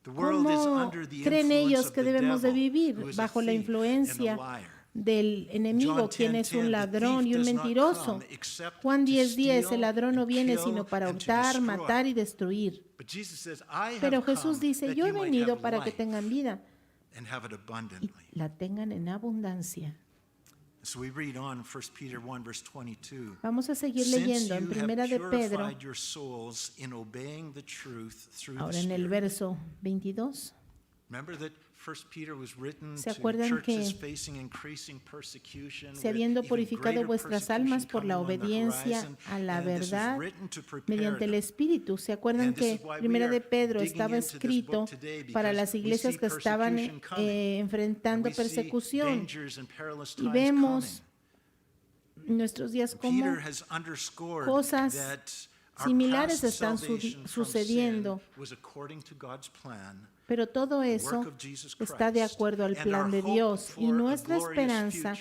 Speaker 1: The world is
Speaker 2: ¿cómo
Speaker 1: under the
Speaker 2: creen
Speaker 1: influence
Speaker 2: ellos
Speaker 1: of
Speaker 2: que
Speaker 1: the
Speaker 2: debemos de
Speaker 1: devil,
Speaker 2: vivir
Speaker 1: who is a
Speaker 2: bajo la
Speaker 1: thief and a
Speaker 2: influencia
Speaker 1: liar.
Speaker 2: del enemigo,
Speaker 1: John
Speaker 2: quien es
Speaker 1: 10:10,
Speaker 2: un
Speaker 1: the
Speaker 2: ladrón y
Speaker 1: thief
Speaker 2: un
Speaker 1: does not
Speaker 2: mentiroso?
Speaker 1: come except
Speaker 2: Juan
Speaker 1: to
Speaker 2: 10:10, el
Speaker 1: steal
Speaker 2: ladrón no
Speaker 1: and
Speaker 2: viene
Speaker 1: kill
Speaker 2: sino para
Speaker 1: and to
Speaker 2: hurtar,
Speaker 1: destroy.
Speaker 2: matar y destruir.
Speaker 1: But Jesus says, I have
Speaker 2: Pero Jesús
Speaker 1: come
Speaker 2: dice,
Speaker 1: that
Speaker 2: yo he
Speaker 1: you might
Speaker 2: venido
Speaker 1: have
Speaker 2: para que
Speaker 1: life
Speaker 2: tengan vida
Speaker 1: and have it
Speaker 2: y
Speaker 1: abundantly.
Speaker 2: la tengan en abundancia.
Speaker 1: So we read on 1 Peter 1 verse 22.
Speaker 2: Vamos a seguir
Speaker 1: Since
Speaker 2: leyendo en
Speaker 1: you
Speaker 2: Primera
Speaker 1: have
Speaker 2: de Pedro,
Speaker 1: purified your souls in obeying the truth through the
Speaker 2: ahora en el
Speaker 1: Spirit.
Speaker 2: verso 22.
Speaker 1: Remember that 1 Peter was written
Speaker 2: ¿Se
Speaker 1: to
Speaker 2: acuerdan
Speaker 1: churches
Speaker 2: que
Speaker 1: facing increasing persecution,
Speaker 2: si
Speaker 1: with
Speaker 2: habiendo
Speaker 1: even
Speaker 2: purificado
Speaker 1: greater
Speaker 2: vuestras almas
Speaker 1: persecution
Speaker 2: por la
Speaker 1: coming on the
Speaker 2: obediencia
Speaker 1: horizon,
Speaker 2: a la
Speaker 1: and this is
Speaker 2: verdad
Speaker 1: written to prepare
Speaker 2: mediante el
Speaker 1: them.
Speaker 2: Espíritu? ¿Se acuerdan
Speaker 1: And this
Speaker 2: que
Speaker 1: is why we
Speaker 2: Primera
Speaker 1: are
Speaker 2: de Pedro
Speaker 1: digging
Speaker 2: estaba
Speaker 1: into this
Speaker 2: escrito
Speaker 1: book today,
Speaker 2: para
Speaker 1: because
Speaker 2: las
Speaker 1: we
Speaker 2: iglesias
Speaker 1: see
Speaker 2: que estaban
Speaker 1: persecution coming,
Speaker 2: enfrentando
Speaker 1: and we see
Speaker 2: persecución?
Speaker 1: dangers and perilous
Speaker 2: Y
Speaker 1: times
Speaker 2: vemos
Speaker 1: coming.
Speaker 2: en nuestros días cómo
Speaker 1: Peter has underscored
Speaker 2: cosas
Speaker 1: that our
Speaker 2: similares
Speaker 1: past
Speaker 2: están
Speaker 1: salvation from
Speaker 2: sucediendo.
Speaker 1: sin was according to God's plan.
Speaker 2: Pero todo eso está de acuerdo al plan de Dios y nuestra esperanza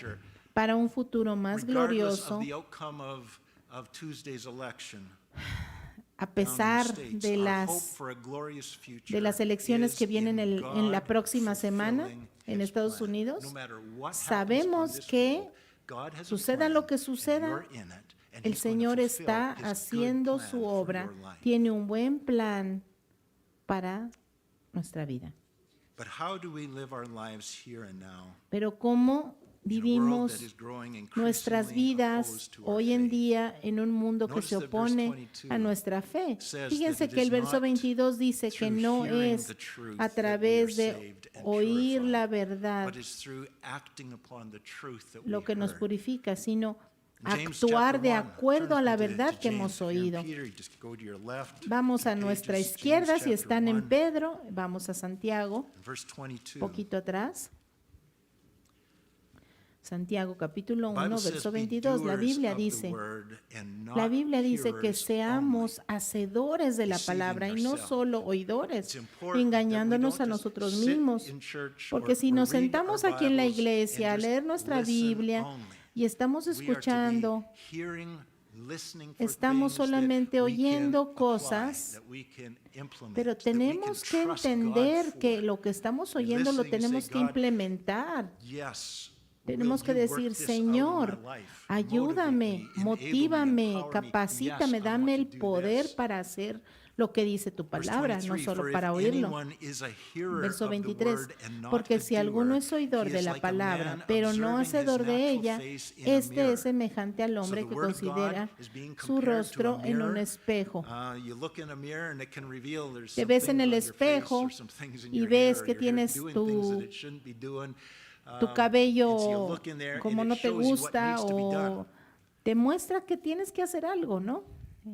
Speaker 2: para un futuro más glorioso,
Speaker 1: of Tuesday's election,
Speaker 2: a pesar de las elecciones que vienen en la próxima semana en Estados Unidos. Sabemos que suceda lo que suceda, el Señor está haciendo su obra, tiene un buen plan para nuestra vida. Pero ¿cómo vivimos nuestras vidas hoy en día en un mundo que se opone a nuestra fe? Fíjense que el verso 22 dice que no es a través de oír la verdad lo que nos purifica, sino actuar de acuerdo a la verdad que hemos oído. Vamos a nuestra izquierda, si están en Pedro, vamos a Santiago, poquito atrás. Santiago capítulo 1, verso 22, la Biblia dice que seamos hacedores de la palabra y no solo oidores, engañándonos a nosotros mismos. Porque si nos sentamos aquí en la iglesia a leer nuestra Biblia y estamos escuchando, estamos solamente oyendo cosas, pero tenemos que entender que lo que estamos oyendo lo tenemos que implementar. Tenemos que decir, Señor, ayúdame, motívame, capacítame, dame el poder para hacer lo que dice tu palabra, no solo para oírlo. Verso 23, porque si alguno es oidor de la palabra, pero no hacedor de ella, este es semejante al hombre que considera su rostro en un espejo. Te ves en el espejo y ves que tienes tu cabello como no te gusta o te muestra que tienes que hacer algo, ¿no?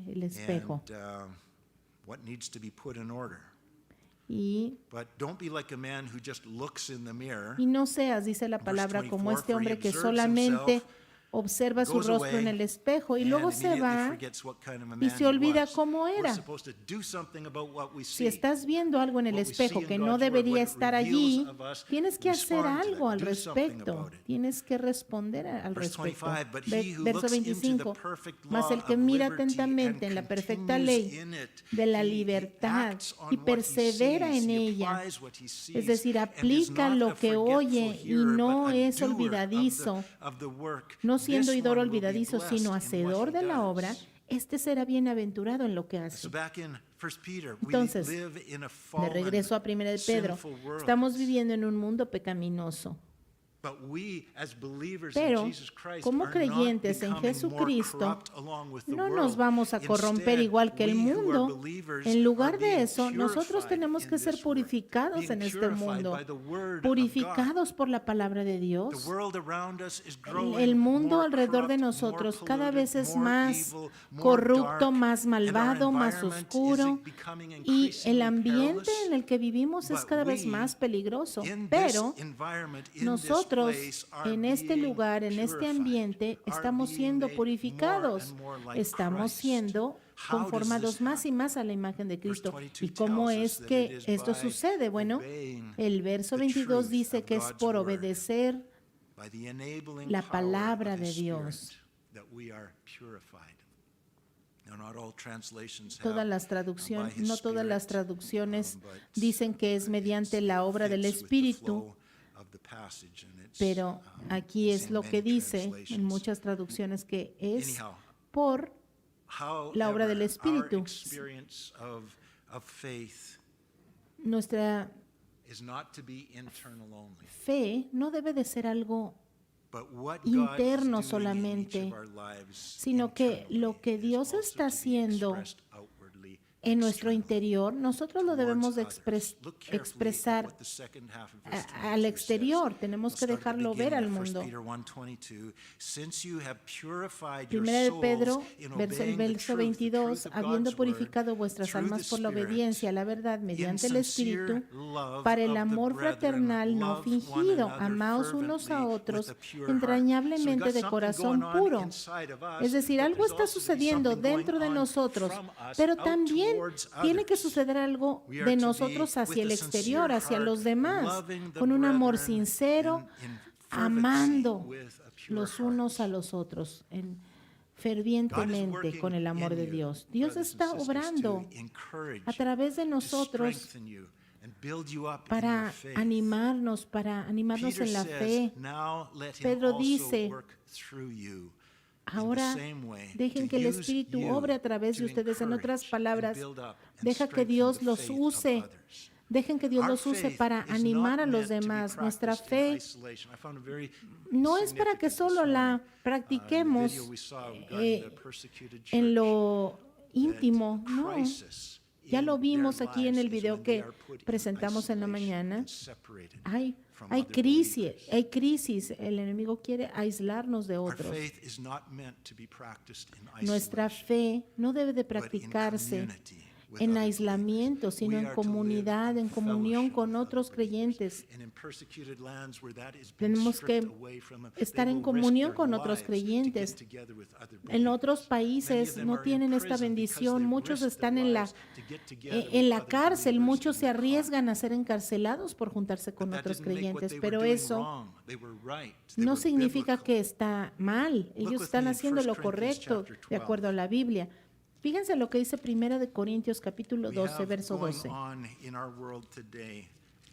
Speaker 2: El espejo. Y no seas, dice la palabra, como este hombre que solamente observa su rostro en el espejo y luego se va y se olvida cómo era. Si estás viendo algo en el espejo que no debería estar allí, tienes que hacer algo al respecto. Tienes que responder al respecto. Verso 25. Mas el que mira atentamente en la perfecta ley de la libertad y persevera en ella, es decir, aplica lo que oye y no es olvidadizo, no siendo oidor olvidadizo, sino hacedor de la obra, este será bienaventurado en lo que hace. Entonces, de regreso a 1 de Pedro, estamos viviendo en un mundo pecaminoso. Pero como creyentes en Jesucristo, no nos vamos a corromper igual que el mundo. En lugar de eso, nosotros tenemos que ser purificados en este mundo, purificados por la palabra de Dios. El mundo alrededor de nosotros cada vez es más corrupto, más malvado, más oscuro, y el ambiente en el que vivimos es cada vez más peligroso. Pero nosotros en este lugar, en este ambiente, estamos siendo purificados, estamos siendo conformados más y más a la imagen de Cristo. ¿Y cómo es que esto sucede? Bueno, el verso 22 dice que es por obedecer la palabra de Dios. No todas las traducciones dicen que es mediante la obra del Espíritu, pero aquí es lo que dice en muchas traducciones, que es por la obra del Espíritu. Nuestra fe no debe de ser algo interno solamente, sino que lo que Dios está haciendo en nuestro interior, nosotros lo debemos de expresar al exterior. Tenemos que dejarlo ver al mundo. Primera de Pedro, el verso 22, habiendo purificado vuestras almas por la obediencia a la verdad mediante el Espíritu, para el amor fraternal no fingido, amaos unos a otros entrañablemente de corazón puro. Es decir, algo está sucediendo dentro de nosotros, pero también tiene que suceder algo de nosotros hacia el exterior, hacia los demás, con un amor sincero, amando los unos a los otros, fervientemente con el amor de Dios. Dios está obrando a través de nosotros para animarnos en la fe. Pedro dice, ahora dejen que el Espíritu obre a través de ustedes. En otras palabras, deja que Dios los use. Dejen que Dios los use para animar a los demás. Nuestra fe no es para que solo la practiquemos en lo íntimo, no. Ya lo vimos aquí en el video que presentamos en la mañana. Hay crisis. El enemigo quiere aislarnos de otros. Nuestra fe no debe de practicarse en aislamiento, sino en comunidad, en comunión con otros creyentes. Tenemos que estar en comunión con otros creyentes. En otros países no tienen esta bendición. Muchos están en la cárcel, muchos se arriesgan a ser encarcelados por juntarse con otros creyentes, pero eso no significa que está mal. Ellos están haciendo lo correcto de acuerdo a la Biblia. Fíjense lo que dice 1 Corintios capítulo 12, verso 12.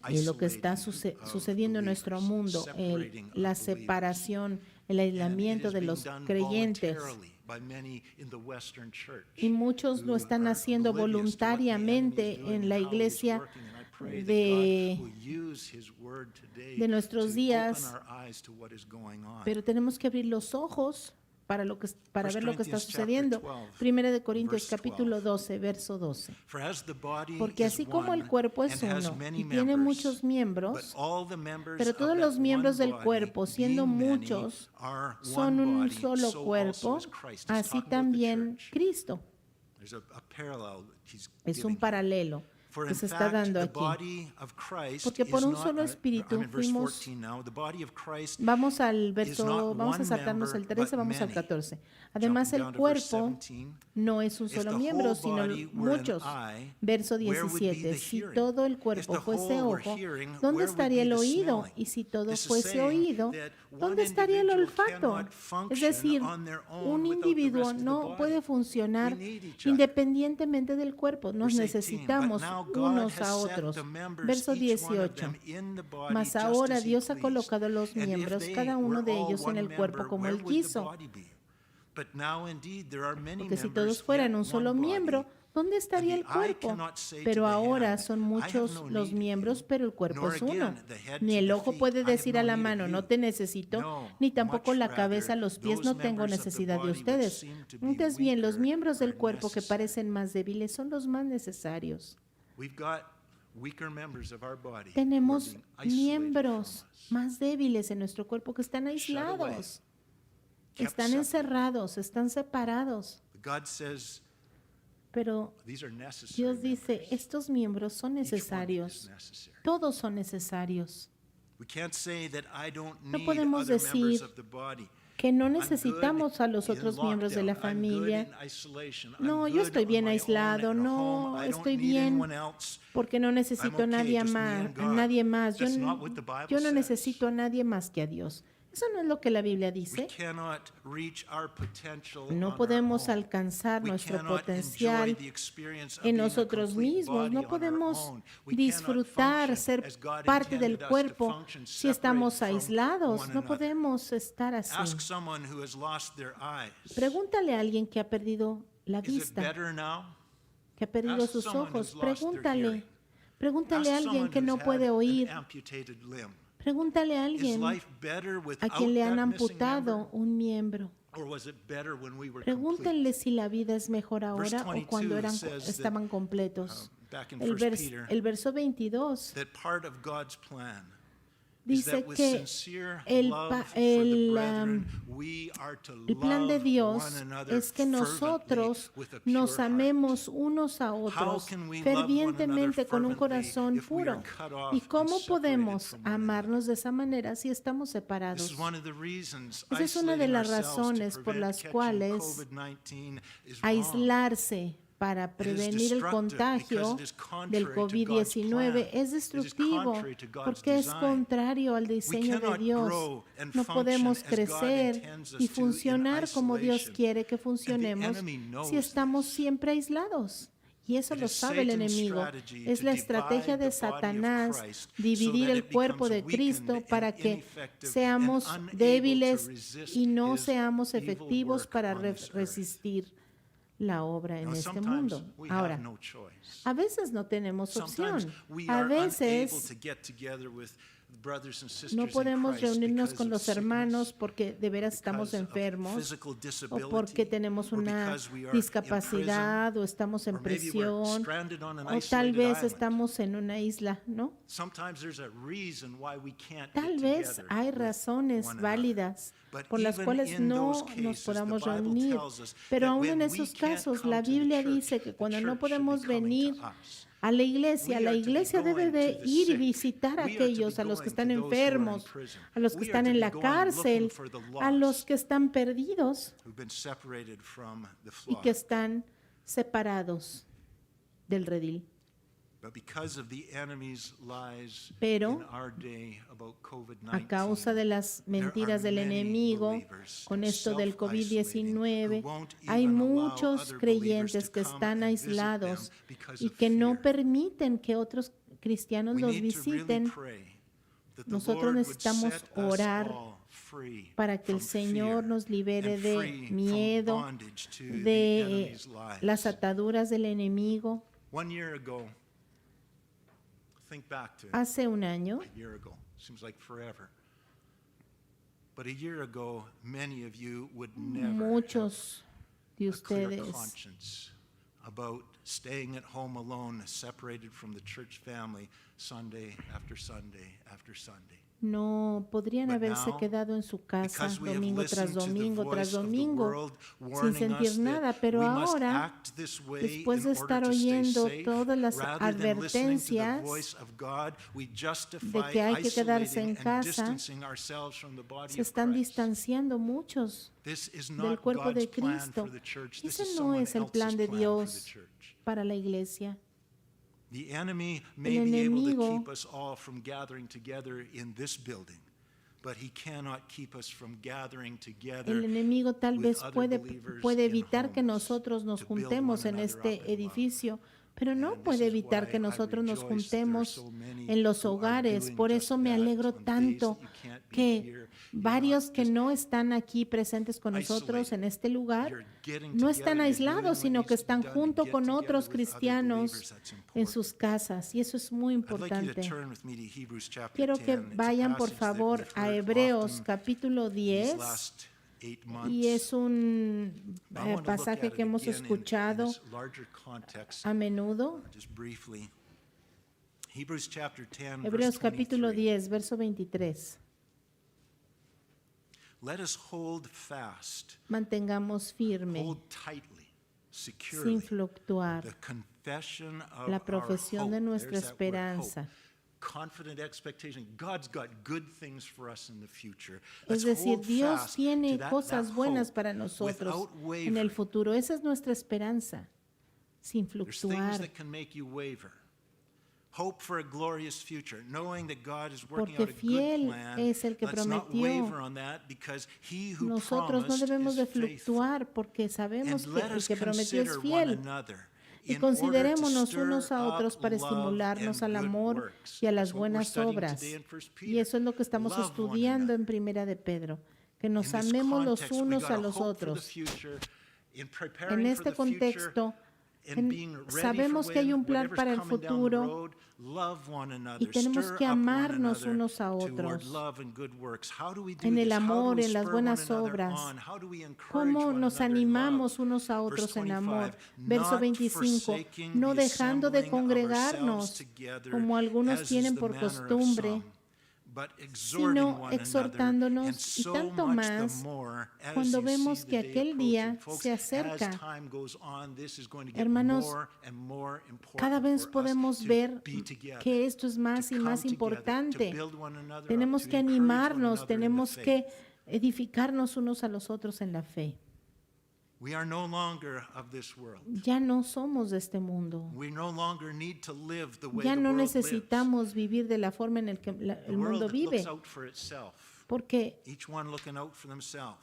Speaker 2: Y lo que está sucediendo en nuestro mundo, la separación, el aislamiento de los creyentes. Y muchos lo están haciendo voluntariamente en la iglesia de nuestros días, pero tenemos que abrir los ojos para ver lo que está sucediendo. 1 Corintios capítulo 12, verso 12. Porque así como el cuerpo es uno y tiene muchos miembros, pero todos los miembros del cuerpo, siendo muchos, son un solo cuerpo, así también Cristo. Es un paralelo que se está dando aquí. Porque por un solo espíritu fuimos. Vamos a saltarnos el 13, vamos al 14. Además, el cuerpo no es un solo miembro, sino muchos. Verso 17. Si todo el cuerpo fuese ojo, ¿dónde estaría el oído? Y si todo fuese oído, ¿dónde estaría el olfato? Es decir, un individuo no puede funcionar independientemente del cuerpo. Nos necesitamos unos a otros. Verso 18. Mas ahora Dios ha colocado los miembros, cada uno de ellos en el cuerpo como Él quiso. Porque si todos fueran un solo miembro, ¿dónde estaría el cuerpo? Pero ahora son muchos los miembros, pero el cuerpo es uno. Ni el ojo puede decir a la mano, no te necesito, ni tampoco la cabeza, los pies, no tengo necesidad de ustedes. Antes bien, los miembros del cuerpo que parecen más débiles son los más necesarios. Tenemos miembros más débiles en nuestro cuerpo que están aislados, están encerrados, están separados. Pero Dios dice, estos miembros son necesarios. Todos son necesarios. No podemos decir que no necesitamos a los otros miembros de la familia. No, yo estoy bien aislado, no, estoy bien porque no necesito a nadie más. Yo no necesito a nadie más que a Dios. Eso no es lo que la Biblia dice. No podemos alcanzar nuestro potencial en nosotros mismos. No podemos disfrutar, ser parte del cuerpo si estamos aislados. No podemos estar así. Pregúntale a alguien que ha perdido la vista, que ha perdido sus ojos. Pregúntale a alguien que no puede oír. Pregúntale a alguien a quien le han amputado un miembro. Pregúntenle si la vida es mejor ahora o cuando estaban completos. El verso 22 dice que el plan de Dios es que nosotros nos amemos unos a otros fervientemente con un corazón puro. ¿Y cómo podemos amarnos de esa manera si estamos separados? Esa es una de las razones por las cuales aislarse para prevenir el contagio del COVID-19 es destructivo porque es contrario al diseño de Dios. No podemos crecer y funcionar como Dios quiere que funcionemos si estamos siempre aislados. Y eso lo sabe el enemigo. Es la estrategia de Satanás dividir el cuerpo de Cristo para que seamos débiles y no seamos efectivos para resistir la obra en este mundo. Ahora, a veces no tenemos opción. A veces
Speaker 1: brothers and sisters
Speaker 2: No
Speaker 1: in
Speaker 2: podemos
Speaker 1: Christ
Speaker 2: reunirnos
Speaker 1: because
Speaker 2: con
Speaker 1: of
Speaker 2: los hermanos
Speaker 1: sickness,
Speaker 2: porque de veras estamos
Speaker 1: because of
Speaker 2: enfermos
Speaker 1: physical
Speaker 2: o
Speaker 1: disability,
Speaker 2: porque tenemos
Speaker 1: or
Speaker 2: una
Speaker 1: because we are in
Speaker 2: discapacidad o estamos
Speaker 1: prison,
Speaker 2: en
Speaker 1: or maybe we're
Speaker 2: prisión
Speaker 1: stranded on an
Speaker 2: o tal
Speaker 1: isolated
Speaker 2: vez
Speaker 1: island.
Speaker 2: estamos en una isla, ¿no?
Speaker 1: Sometimes there's a reason why we can't
Speaker 2: Tal
Speaker 1: get
Speaker 2: vez
Speaker 1: together
Speaker 2: hay
Speaker 1: with
Speaker 2: razones
Speaker 1: one another.
Speaker 2: válidas
Speaker 1: But
Speaker 2: por las
Speaker 1: even
Speaker 2: cuales
Speaker 1: in
Speaker 2: no
Speaker 1: those
Speaker 2: nos
Speaker 1: cases,
Speaker 2: podamos
Speaker 1: the Bible
Speaker 2: reunir,
Speaker 1: tells us
Speaker 2: pero
Speaker 1: that
Speaker 2: aún
Speaker 1: when
Speaker 2: en
Speaker 1: we
Speaker 2: esos
Speaker 1: can't
Speaker 2: casos
Speaker 1: come
Speaker 2: la
Speaker 1: to the
Speaker 2: Biblia
Speaker 1: church,
Speaker 2: dice que
Speaker 1: the
Speaker 2: cuando no
Speaker 1: church should be
Speaker 2: podemos
Speaker 1: coming
Speaker 2: venir
Speaker 1: to us.
Speaker 2: a la iglesia,
Speaker 1: We
Speaker 2: la
Speaker 1: are to be
Speaker 2: iglesia debe
Speaker 1: going
Speaker 2: de
Speaker 1: to the
Speaker 2: ir y
Speaker 1: sick.
Speaker 2: visitar a
Speaker 1: We are to be
Speaker 2: aquellos, a los que
Speaker 1: going
Speaker 2: están
Speaker 1: to those who are in
Speaker 2: enfermos,
Speaker 1: prison.
Speaker 2: a los que
Speaker 1: We are
Speaker 2: están
Speaker 1: to
Speaker 2: en
Speaker 1: be
Speaker 2: la
Speaker 1: going
Speaker 2: cárcel,
Speaker 1: looking for the
Speaker 2: a los
Speaker 1: lost
Speaker 2: que están perdidos
Speaker 1: who've been separated from the
Speaker 2: y
Speaker 1: flock.
Speaker 2: que están separados del redil.
Speaker 1: But because of the enemy's lies
Speaker 2: Pero
Speaker 1: in our day about
Speaker 2: a
Speaker 1: COVID-19,
Speaker 2: causa de las mentiras del enemigo con esto del COVID-19, hay muchos creyentes que están aislados y que no permiten que otros cristianos los visiten. Nosotros necesitamos orar para que el Señor nos libere de miedo, de las ataduras del enemigo. Hace un año,
Speaker 1: a year ago. Seems like forever. But a year ago, many of you would never
Speaker 2: muchos de
Speaker 1: have a clear
Speaker 2: ustedes
Speaker 1: conscience about staying at home alone, separated from the church family, Sunday after Sunday after Sunday.
Speaker 2: no podrían
Speaker 1: But
Speaker 2: haberse
Speaker 1: now,
Speaker 2: quedado en su casa
Speaker 1: Because we have
Speaker 2: domingo tras
Speaker 1: listened to the
Speaker 2: domingo tras
Speaker 1: voice of the
Speaker 2: domingo
Speaker 1: world
Speaker 2: sin
Speaker 1: warning
Speaker 2: sentir
Speaker 1: us
Speaker 2: nada,
Speaker 1: that
Speaker 2: pero
Speaker 1: we must
Speaker 2: ahora,
Speaker 1: act this way
Speaker 2: después de
Speaker 1: in
Speaker 2: estar
Speaker 1: order to stay
Speaker 2: oyendo
Speaker 1: safe,
Speaker 2: todas las
Speaker 1: rather than listening to the
Speaker 2: advertencias
Speaker 1: voice of God, we
Speaker 2: de
Speaker 1: justify
Speaker 2: que hay que quedarse
Speaker 1: isolating
Speaker 2: en
Speaker 1: and
Speaker 2: casa,
Speaker 1: distancing ourselves from the body
Speaker 2: se
Speaker 1: of
Speaker 2: están
Speaker 1: Christ.
Speaker 2: distanciando muchos
Speaker 1: This is
Speaker 2: del
Speaker 1: not
Speaker 2: cuerpo
Speaker 1: God's
Speaker 2: de
Speaker 1: plan
Speaker 2: Cristo.
Speaker 1: for the church. This
Speaker 2: Ese
Speaker 1: is
Speaker 2: no
Speaker 1: someone
Speaker 2: es el
Speaker 1: else's
Speaker 2: plan de
Speaker 1: plan for the
Speaker 2: Dios
Speaker 1: church.
Speaker 2: para la iglesia.
Speaker 1: The enemy may
Speaker 2: El
Speaker 1: be able to
Speaker 2: enemigo
Speaker 1: keep us all from gathering together in this building, but he cannot keep us from gathering together.
Speaker 2: El enemigo tal
Speaker 1: with
Speaker 2: vez
Speaker 1: other
Speaker 2: puede
Speaker 1: believers in
Speaker 2: evitar que
Speaker 1: homes
Speaker 2: nosotros nos
Speaker 1: to build
Speaker 2: juntemos
Speaker 1: one
Speaker 2: en
Speaker 1: another up
Speaker 2: este
Speaker 1: in love.
Speaker 2: edificio, pero no
Speaker 1: And this
Speaker 2: puede
Speaker 1: is
Speaker 2: evitar
Speaker 1: why
Speaker 2: que
Speaker 1: I
Speaker 2: nosotros nos
Speaker 1: rejoice that there are
Speaker 2: juntemos
Speaker 1: so many
Speaker 2: en los
Speaker 1: who are
Speaker 2: hogares.
Speaker 1: doing
Speaker 2: Por
Speaker 1: just
Speaker 2: eso me
Speaker 1: that.
Speaker 2: alegro
Speaker 1: On the days
Speaker 2: tanto
Speaker 1: that you can't be
Speaker 2: que
Speaker 1: here, you're
Speaker 2: varios
Speaker 1: not
Speaker 2: que
Speaker 1: just
Speaker 2: no están aquí presentes con nosotros
Speaker 1: isolated.
Speaker 2: en este lugar
Speaker 1: You're getting
Speaker 2: no
Speaker 1: together,
Speaker 2: están
Speaker 1: you're
Speaker 2: aislados,
Speaker 1: doing what
Speaker 2: sino que
Speaker 1: needs to be
Speaker 2: están
Speaker 1: done to
Speaker 2: junto
Speaker 1: get
Speaker 2: con
Speaker 1: together
Speaker 2: otros
Speaker 1: with other
Speaker 2: cristianos
Speaker 1: believers. That's
Speaker 2: en
Speaker 1: important.
Speaker 2: sus casas, y eso es muy
Speaker 1: I'd like you to
Speaker 2: importante.
Speaker 1: turn with me to Hebrews chapter
Speaker 2: Quiero
Speaker 1: 10.
Speaker 2: que
Speaker 1: It's a
Speaker 2: vayan por
Speaker 1: passage that
Speaker 2: favor
Speaker 1: we've
Speaker 2: a
Speaker 1: heard
Speaker 2: Hebreos
Speaker 1: often
Speaker 2: capítulo
Speaker 1: these
Speaker 2: 10.
Speaker 1: last 8
Speaker 2: Y
Speaker 1: months.
Speaker 2: es un
Speaker 1: I want to look
Speaker 2: pasaje
Speaker 1: at
Speaker 2: que
Speaker 1: it
Speaker 2: hemos
Speaker 1: again in
Speaker 2: escuchado
Speaker 1: this larger context,
Speaker 2: a menudo.
Speaker 1: just briefly. Hebrews chapter 10,
Speaker 2: Hebreos
Speaker 1: verse
Speaker 2: capítulo
Speaker 1: 23.
Speaker 2: 10, verso 23.
Speaker 1: Let us hold fast,
Speaker 2: Mantengamos firme,
Speaker 1: hold tightly, securely,
Speaker 2: sin fluctuar,
Speaker 1: the confession of
Speaker 2: la
Speaker 1: our
Speaker 2: profesión
Speaker 1: hope.
Speaker 2: de nuestra
Speaker 1: There's that word,
Speaker 2: esperanza.
Speaker 1: hope. Confident expectation. God's got good things for us in the future.
Speaker 2: Es
Speaker 1: Let's
Speaker 2: decir,
Speaker 1: hold
Speaker 2: Dios
Speaker 1: fast
Speaker 2: tiene
Speaker 1: to that
Speaker 2: cosas buenas
Speaker 1: hope
Speaker 2: para nosotros
Speaker 1: without
Speaker 2: en el
Speaker 1: wavering.
Speaker 2: futuro. Esa es nuestra esperanza, sin
Speaker 1: There's things
Speaker 2: fluctuar.
Speaker 1: that can make you waver. Hope for a glorious future, knowing that God is working
Speaker 2: Porque
Speaker 1: out a good
Speaker 2: fiel
Speaker 1: plan.
Speaker 2: es el que
Speaker 1: Let's not
Speaker 2: prometió.
Speaker 1: waver on that, because he who
Speaker 2: Nosotros no
Speaker 1: promised
Speaker 2: debemos de
Speaker 1: is faithful.
Speaker 2: fluctuar porque sabemos
Speaker 1: And
Speaker 2: que
Speaker 1: let
Speaker 2: el
Speaker 1: us
Speaker 2: que prometió es
Speaker 1: consider one
Speaker 2: fiel.
Speaker 1: another
Speaker 2: Y
Speaker 1: in order to
Speaker 2: considerémonos
Speaker 1: stir
Speaker 2: unos a otros
Speaker 1: up
Speaker 2: para
Speaker 1: love
Speaker 2: estimularnos
Speaker 1: and
Speaker 2: al
Speaker 1: good
Speaker 2: amor
Speaker 1: works.
Speaker 2: y a las
Speaker 1: That's what we're
Speaker 2: buenas
Speaker 1: studying
Speaker 2: obras.
Speaker 1: today in 1
Speaker 2: Y
Speaker 1: Peter.
Speaker 2: eso es lo que estamos
Speaker 1: Love one
Speaker 2: estudiando
Speaker 1: another.
Speaker 2: en Primera de Pedro, que nos
Speaker 1: In this
Speaker 2: amemos los
Speaker 1: context, we
Speaker 2: unos
Speaker 1: gotta
Speaker 2: a los
Speaker 1: hope for the
Speaker 2: otros.
Speaker 1: future. In
Speaker 2: En
Speaker 1: preparing
Speaker 2: este
Speaker 1: for the future,
Speaker 2: contexto,
Speaker 1: and being ready
Speaker 2: sabemos
Speaker 1: for
Speaker 2: que hay un plan
Speaker 1: whatever's
Speaker 2: para el
Speaker 1: coming down the
Speaker 2: futuro
Speaker 1: road, love one another,
Speaker 2: y tenemos
Speaker 1: stir
Speaker 2: que
Speaker 1: up one
Speaker 2: amarnos
Speaker 1: another
Speaker 2: unos a
Speaker 1: toward
Speaker 2: otros
Speaker 1: love and good works. How do we do
Speaker 2: en el
Speaker 1: this? How do
Speaker 2: amor,
Speaker 1: we
Speaker 2: en las
Speaker 1: spur
Speaker 2: buenas
Speaker 1: one another
Speaker 2: obras.
Speaker 1: on? How do we encourage
Speaker 2: ¿Cómo
Speaker 1: one
Speaker 2: nos
Speaker 1: another in love?
Speaker 2: animamos unos a
Speaker 1: Verse
Speaker 2: otros en amor?
Speaker 1: 25,
Speaker 2: Verso
Speaker 1: not
Speaker 2: 25.
Speaker 1: forsaking
Speaker 2: No
Speaker 1: the
Speaker 2: dejando de
Speaker 1: assembling of
Speaker 2: congregarnos,
Speaker 1: ourselves together,
Speaker 2: como algunos
Speaker 1: as is
Speaker 2: tienen
Speaker 1: the
Speaker 2: por
Speaker 1: manner of
Speaker 2: costumbre,
Speaker 1: some, but exhorting
Speaker 2: sino
Speaker 1: one
Speaker 2: exhortándonos,
Speaker 1: another, and
Speaker 2: y
Speaker 1: so
Speaker 2: tanto
Speaker 1: much
Speaker 2: más
Speaker 1: the more as
Speaker 2: cuando
Speaker 1: you
Speaker 2: vemos
Speaker 1: see
Speaker 2: que
Speaker 1: the day
Speaker 2: aquel día
Speaker 1: approaching. Folks,
Speaker 2: se acerca.
Speaker 1: as time goes on, this is going to get
Speaker 2: Hermanos,
Speaker 1: more and more important
Speaker 2: cada vez
Speaker 1: for us
Speaker 2: podemos
Speaker 1: to
Speaker 2: ver
Speaker 1: be together,
Speaker 2: que esto es más
Speaker 1: to
Speaker 2: y más
Speaker 1: come together,
Speaker 2: importante.
Speaker 1: to build one another up,
Speaker 2: Tenemos
Speaker 1: to
Speaker 2: que
Speaker 1: encourage one
Speaker 2: animarnos,
Speaker 1: another in the
Speaker 2: tenemos
Speaker 1: faith.
Speaker 2: que edificarnos unos a los otros en la fe.
Speaker 1: We are no longer of this world.
Speaker 2: Ya no somos de este mundo.
Speaker 1: We no longer need to live the way
Speaker 2: Ya
Speaker 1: the
Speaker 2: no
Speaker 1: world lives.
Speaker 2: necesitamos vivir de la forma en la que
Speaker 1: The
Speaker 2: el mundo
Speaker 1: world
Speaker 2: vive,
Speaker 1: looks out for itself,
Speaker 2: porque
Speaker 1: each one looking out for themselves.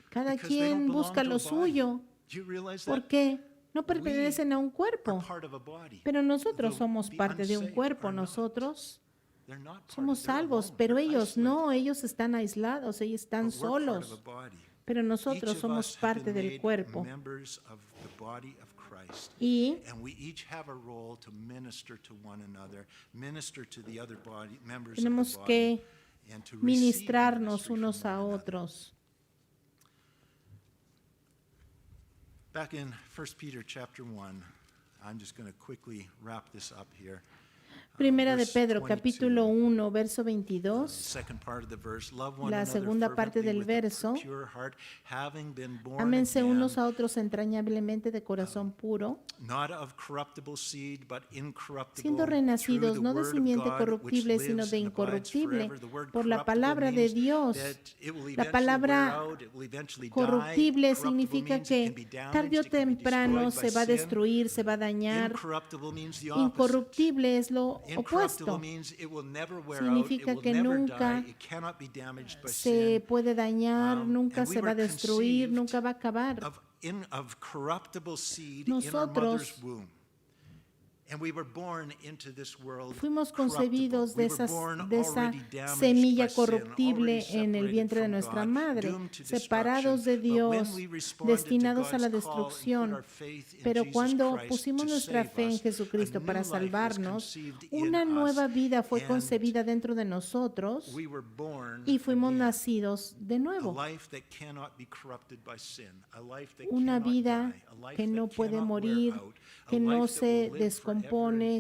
Speaker 2: cada
Speaker 1: Because they don't
Speaker 2: quien
Speaker 1: belong
Speaker 2: busca
Speaker 1: to a
Speaker 2: lo
Speaker 1: body.
Speaker 2: suyo,
Speaker 1: Do you realize that?
Speaker 2: porque no pertenecen a un
Speaker 1: We're
Speaker 2: cuerpo.
Speaker 1: part of a body.
Speaker 2: Pero nosotros
Speaker 1: Though
Speaker 2: somos
Speaker 1: the
Speaker 2: parte de un
Speaker 1: unsaved
Speaker 2: cuerpo,
Speaker 1: are not.
Speaker 2: nosotros
Speaker 1: They're not part
Speaker 2: somos
Speaker 1: of, they're
Speaker 2: salvos,
Speaker 1: alone,
Speaker 2: pero
Speaker 1: they're
Speaker 2: ellos
Speaker 1: isolated.
Speaker 2: no, ellos están aislados, ellos están
Speaker 1: But we're part of
Speaker 2: solos.
Speaker 1: a body.
Speaker 2: pero
Speaker 1: Each
Speaker 2: nosotros
Speaker 1: of
Speaker 2: somos
Speaker 1: us have
Speaker 2: parte
Speaker 1: been
Speaker 2: del
Speaker 1: made
Speaker 2: cuerpo
Speaker 1: members of the body of Christ.
Speaker 2: y
Speaker 1: And we each have a role to minister to one another, minister to the other body, members of
Speaker 2: tenemos
Speaker 1: the body,
Speaker 2: que
Speaker 1: and to receive
Speaker 2: ministrarnos
Speaker 1: ministry from
Speaker 2: unos
Speaker 1: one
Speaker 2: a
Speaker 1: another.
Speaker 2: otros.
Speaker 1: Back in 1 Peter chapter 1, I'm just going to quickly wrap this up here.
Speaker 2: Primera de
Speaker 1: Verse
Speaker 2: Pedro,
Speaker 1: 22,
Speaker 2: capítulo 1, verso 22.
Speaker 1: second part of the verse, love one
Speaker 2: La
Speaker 1: another
Speaker 2: segunda parte
Speaker 1: fervently
Speaker 2: del
Speaker 1: with a
Speaker 2: verso.
Speaker 1: pure heart, having been born
Speaker 2: Ámense
Speaker 1: again,
Speaker 2: unos a otros entrañablemente de corazón puro,
Speaker 1: not of corruptible seed, but incorruptible,
Speaker 2: siendo
Speaker 1: through
Speaker 2: renacidos
Speaker 1: the
Speaker 2: no de
Speaker 1: word of
Speaker 2: simiente
Speaker 1: God, which
Speaker 2: corruptible, sino
Speaker 1: lives
Speaker 2: de
Speaker 1: and abides
Speaker 2: incorruptible,
Speaker 1: forever. The word
Speaker 2: por la
Speaker 1: corruptible
Speaker 2: palabra de
Speaker 1: means
Speaker 2: Dios.
Speaker 1: that it will
Speaker 2: La
Speaker 1: eventually
Speaker 2: palabra
Speaker 1: wear out, it will eventually die.
Speaker 2: corruptible
Speaker 1: Corruptible
Speaker 2: significa
Speaker 1: means it can
Speaker 2: que
Speaker 1: be damaged,
Speaker 2: tarde o
Speaker 1: it can be
Speaker 2: temprano
Speaker 1: destroyed by
Speaker 2: se va a
Speaker 1: sin.
Speaker 2: destruir, se va a dañar.
Speaker 1: Incorruptible means the opposite.
Speaker 2: Incorruptible es lo
Speaker 1: Incorruptible
Speaker 2: opuesto.
Speaker 1: means it will never wear out, it
Speaker 2: Significa
Speaker 1: will
Speaker 2: que
Speaker 1: never
Speaker 2: nunca
Speaker 1: die, it cannot be damaged by
Speaker 2: se
Speaker 1: sin.
Speaker 2: puede dañar, nunca
Speaker 1: And we
Speaker 2: se va a
Speaker 1: were
Speaker 2: destruir,
Speaker 1: conceived
Speaker 2: nunca va a acabar.
Speaker 1: of corruptible seed in our
Speaker 2: Nosotros
Speaker 1: mother's womb. And we were born into this world
Speaker 2: fuimos
Speaker 1: corruptible.
Speaker 2: concebidos
Speaker 1: We
Speaker 2: de,
Speaker 1: were born
Speaker 2: de esa
Speaker 1: already damaged
Speaker 2: semilla
Speaker 1: by sin,
Speaker 2: corruptible
Speaker 1: already
Speaker 2: en el
Speaker 1: separated
Speaker 2: vientre de
Speaker 1: from
Speaker 2: nuestra
Speaker 1: God,
Speaker 2: madre,
Speaker 1: doomed to
Speaker 2: separados de
Speaker 1: destruction. But when
Speaker 2: Dios,
Speaker 1: we responded to
Speaker 2: destinados a la
Speaker 1: God's call and put
Speaker 2: destrucción.
Speaker 1: our faith in
Speaker 2: Pero
Speaker 1: Jesus
Speaker 2: cuando
Speaker 1: Christ
Speaker 2: pusimos
Speaker 1: to
Speaker 2: nuestra
Speaker 1: save
Speaker 2: fe en
Speaker 1: us,
Speaker 2: Jesucristo
Speaker 1: a new
Speaker 2: para
Speaker 1: life was
Speaker 2: salvarnos,
Speaker 1: conceived in
Speaker 2: una nueva
Speaker 1: us,
Speaker 2: vida fue
Speaker 1: and
Speaker 2: concebida dentro de nosotros
Speaker 1: we were born
Speaker 2: y fuimos
Speaker 1: again.
Speaker 2: nacidos de
Speaker 1: A
Speaker 2: nuevo.
Speaker 1: life that cannot be corrupted by sin, a life that
Speaker 2: Una
Speaker 1: cannot
Speaker 2: vida
Speaker 1: die, a life
Speaker 2: que no
Speaker 1: that
Speaker 2: puede
Speaker 1: cannot
Speaker 2: morir,
Speaker 1: wear out, a
Speaker 2: que no
Speaker 1: life that
Speaker 2: se
Speaker 1: will live forever
Speaker 2: descompone,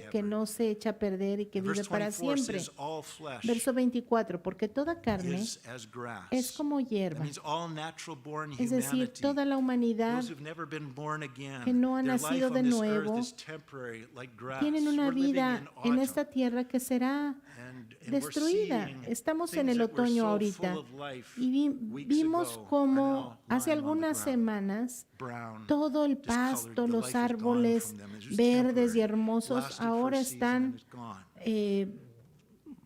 Speaker 1: and
Speaker 2: que
Speaker 1: ever.
Speaker 2: no se echa a perder y que
Speaker 1: And
Speaker 2: vive
Speaker 1: verse
Speaker 2: para
Speaker 1: 24
Speaker 2: siempre.
Speaker 1: says, all flesh
Speaker 2: Verso 24, porque toda carne
Speaker 1: is as grass.
Speaker 2: es como
Speaker 1: That
Speaker 2: hierba,
Speaker 1: means all natural born
Speaker 2: es decir,
Speaker 1: humanity,
Speaker 2: toda la humanidad
Speaker 1: those who've never been born again,
Speaker 2: que no ha
Speaker 1: their
Speaker 2: nacido
Speaker 1: life
Speaker 2: de
Speaker 1: on this
Speaker 2: nuevo,
Speaker 1: earth is temporary, like grass.
Speaker 2: tienen una
Speaker 1: We're living
Speaker 2: vida
Speaker 1: in
Speaker 2: en
Speaker 1: autumn,
Speaker 2: esta tierra que será
Speaker 1: and
Speaker 2: destruida.
Speaker 1: we're seeing
Speaker 2: Estamos en
Speaker 1: things
Speaker 2: el
Speaker 1: that were
Speaker 2: otoño
Speaker 1: so
Speaker 2: ahorita
Speaker 1: full of life
Speaker 2: y
Speaker 1: weeks
Speaker 2: vimos
Speaker 1: ago are
Speaker 2: como
Speaker 1: now
Speaker 2: hace
Speaker 1: lying on the
Speaker 2: algunas
Speaker 1: ground,
Speaker 2: semanas
Speaker 1: brown,
Speaker 2: todo el
Speaker 1: discolored.
Speaker 2: pasto,
Speaker 1: The
Speaker 2: los
Speaker 1: life is gone
Speaker 2: árboles
Speaker 1: from them. It's just
Speaker 2: verdes y
Speaker 1: temporary.
Speaker 2: hermosos
Speaker 1: Lasted for a
Speaker 2: ahora
Speaker 1: season
Speaker 2: están
Speaker 1: and it's gone.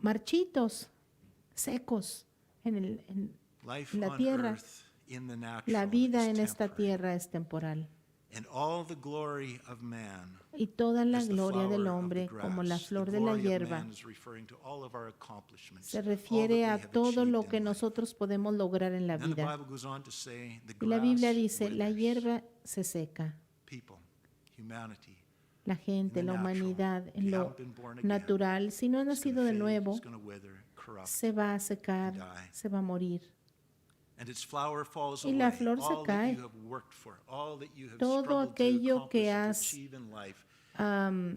Speaker 2: marchitos, secos
Speaker 1: Life
Speaker 2: en la
Speaker 1: on
Speaker 2: tierra.
Speaker 1: earth in the natural
Speaker 2: La vida
Speaker 1: is
Speaker 2: en esta
Speaker 1: temporary.
Speaker 2: tierra es temporal
Speaker 1: And all the glory of man
Speaker 2: y toda la
Speaker 1: is the
Speaker 2: gloria del
Speaker 1: flower of
Speaker 2: hombre
Speaker 1: the
Speaker 2: como la
Speaker 1: grass.
Speaker 2: flor
Speaker 1: The
Speaker 2: de la
Speaker 1: glory of
Speaker 2: hierba
Speaker 1: man is referring to all of our accomplishments,
Speaker 2: se
Speaker 1: all
Speaker 2: refiere
Speaker 1: that
Speaker 2: a
Speaker 1: we have
Speaker 2: todo lo
Speaker 1: achieved
Speaker 2: que
Speaker 1: in life.
Speaker 2: nosotros podemos lograr en la
Speaker 1: And the
Speaker 2: vida.
Speaker 1: Bible goes on to say, the
Speaker 2: Y la Biblia
Speaker 1: grass
Speaker 2: dice, la
Speaker 1: withers.
Speaker 2: hierba se seca,
Speaker 1: People, humanity,
Speaker 2: la gente,
Speaker 1: in the
Speaker 2: la
Speaker 1: natural,
Speaker 2: humanidad,
Speaker 1: if
Speaker 2: en
Speaker 1: you
Speaker 2: lo
Speaker 1: haven't been born again,
Speaker 2: natural, si no ha
Speaker 1: it's gonna
Speaker 2: nacido de
Speaker 1: fade,
Speaker 2: nuevo,
Speaker 1: it's gonna wither, corrupt,
Speaker 2: se va a secar,
Speaker 1: die.
Speaker 2: se va a morir.
Speaker 1: and its flower falls
Speaker 2: Y la
Speaker 1: away.
Speaker 2: flor se
Speaker 1: All that
Speaker 2: cae.
Speaker 1: you have worked for, all that you have
Speaker 2: Todo
Speaker 1: struggled to
Speaker 2: aquello que
Speaker 1: accomplish, to
Speaker 2: has,
Speaker 1: achieve in life,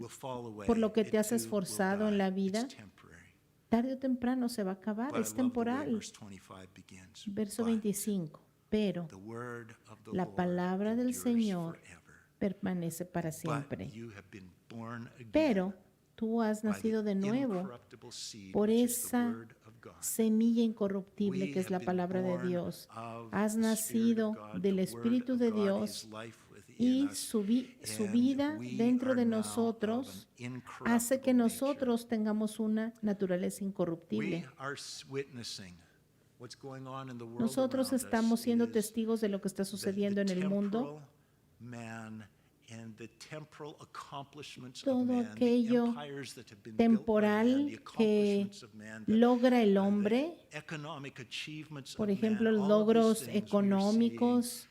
Speaker 1: will fall away.
Speaker 2: por lo que
Speaker 1: It
Speaker 2: te has
Speaker 1: too will
Speaker 2: esforzado en
Speaker 1: die.
Speaker 2: la
Speaker 1: It's
Speaker 2: vida,
Speaker 1: temporary.
Speaker 2: tarde o temprano se va a acabar,
Speaker 1: But I
Speaker 2: es
Speaker 1: love the way
Speaker 2: temporal.
Speaker 1: verse 25 begins.
Speaker 2: Verso
Speaker 1: But
Speaker 2: 25, pero
Speaker 1: the word of the
Speaker 2: la
Speaker 1: Lord
Speaker 2: palabra del
Speaker 1: endures
Speaker 2: Señor
Speaker 1: forever.
Speaker 2: permanece para
Speaker 1: But
Speaker 2: siempre.
Speaker 1: you have been born again
Speaker 2: Pero tú has
Speaker 1: by the
Speaker 2: nacido de nuevo
Speaker 1: incorruptible seed,
Speaker 2: por
Speaker 1: which is the
Speaker 2: esa
Speaker 1: word of God.
Speaker 2: semilla incorruptible que es la palabra de Dios. Has nacido del Espíritu de Dios y su vida dentro de nosotros hace que nosotros tengamos una naturaleza incorruptible. Nosotros estamos siendo testigos de lo que está sucediendo en el mundo. Todo aquello temporal que logra el hombre, por ejemplo, logros económicos,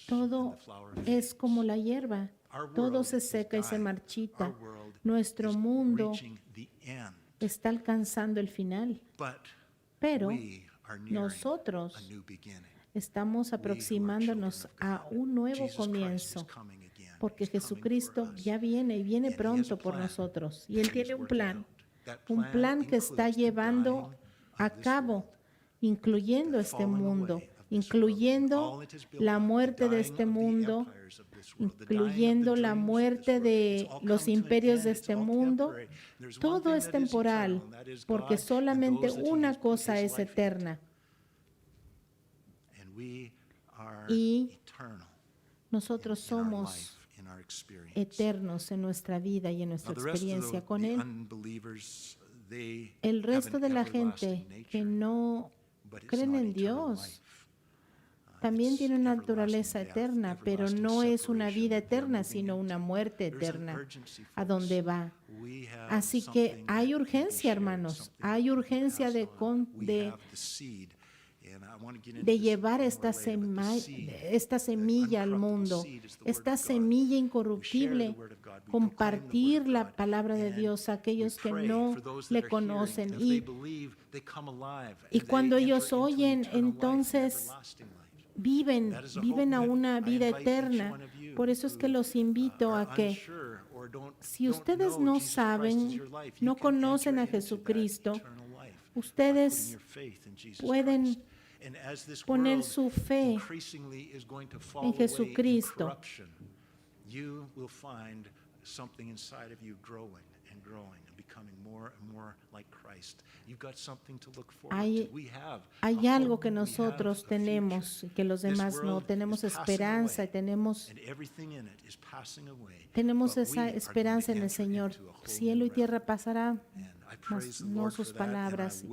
Speaker 2: todo es como la hierba, todo se seca y se marchita. Nuestro mundo está alcanzando el final, pero nosotros estamos aproximándonos a un nuevo comienzo, porque Jesucristo ya viene y viene pronto por nosotros. Y Él tiene un plan que está llevando a cabo, incluyendo este mundo, incluyendo la muerte de este mundo, incluyendo la muerte de los imperios de este mundo. Todo es temporal, porque solamente una cosa es eterna. Y nosotros somos eternos en nuestra vida y en nuestra experiencia con Él. El resto de la gente que no creen en Dios también tiene una naturaleza eterna, pero no es una vida eterna, sino una muerte eterna, a donde va. Así que hay urgencia, hermanos, hay urgencia de de llevar esta semilla al mundo, esta semilla incorruptible, compartir la palabra de Dios a aquellos que no le conocen. Y cuando ellos oyen, entonces viven a una vida eterna. Por eso es que los invito a que, si ustedes no saben, no conocen a Jesucristo, ustedes pueden poner su fe en Jesucristo. Hay algo que nosotros tenemos y que los demás no. Tenemos esperanza y tenemos esa esperanza en el Señor. Cielo y tierra pasará, mas no sus palabras.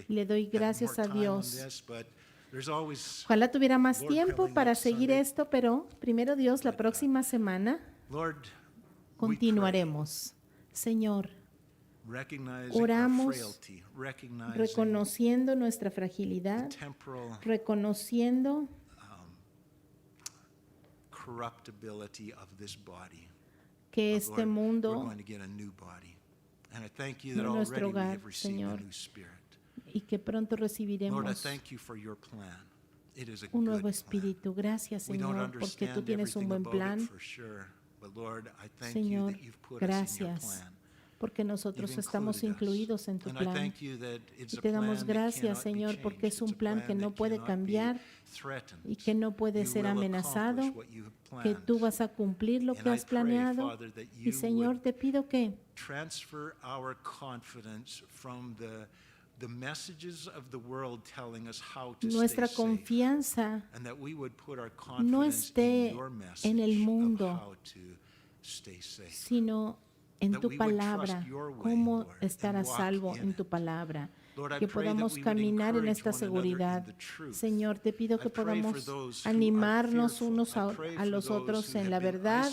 Speaker 2: Le doy gracias a Dios. Ojalá tuviera más tiempo para seguir esto, pero primero Dios, la próxima semana continuaremos. Señor, oramos reconociendo nuestra fragilidad, reconociendo que este mundo no es nuestro hogar, Señor, y que pronto recibiremos un nuevo espíritu. Gracias, Señor, porque tú tienes un buen plan. Señor, gracias, porque nosotros estamos incluidos en tu plan. Y te damos gracias, Señor, porque es un plan que no puede cambiar y que no puede ser amenazado, que tú vas a cumplir lo que has planeado. Y, Señor, te pido que nuestra confianza no esté en el mundo, sino en tu palabra, cómo estar a salvo en tu palabra, que podamos caminar en esta seguridad. Señor, te pido que podamos animarnos unos a los otros en la verdad.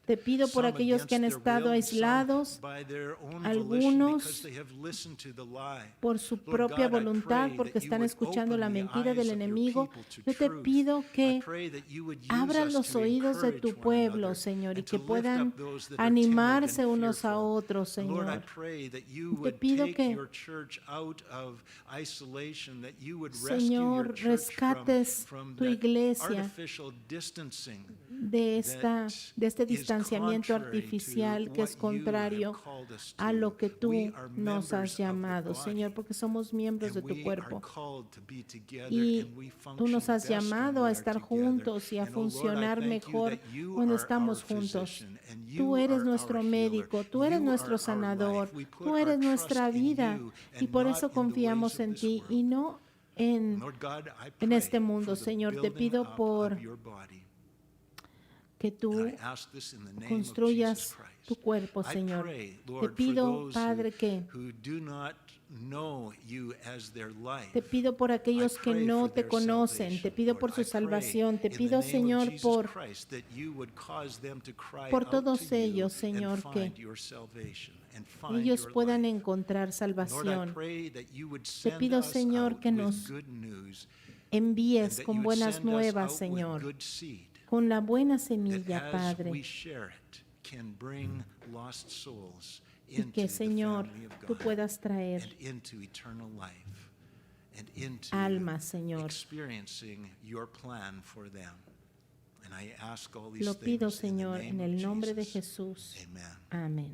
Speaker 2: Te pido por aquellos que han estado aislados, algunos por su propia voluntad, porque están escuchando la mentira del enemigo. Yo te pido que abran los oídos de tu pueblo, Señor, y que puedan animarse unos a otros, Señor. Te pido que, Señor, rescates tu iglesia de este distanciamiento artificial que es contrario a lo que tú nos has llamado, Señor, porque somos miembros de tu cuerpo y tú nos has llamado a estar juntos y a funcionar mejor cuando estamos juntos. Tú eres nuestro médico, tú eres nuestro sanador, tú eres nuestra vida, y por eso confiamos en ti y no en este mundo. Señor, te pido por que tú construyas tu cuerpo, Señor. Te pido, Padre, que te pido por aquellos que no te conocen, te pido por su salvación, te pido, Señor, por todos ellos, Señor, que ellos puedan encontrar salvación. Te pido, Señor, que nos envíes con buenas nuevas, Señor, con la buena semilla, Padre, y que, Señor, tú puedas traer almas, Señor. Lo pido, Señor, en el nombre de Jesús. Amén.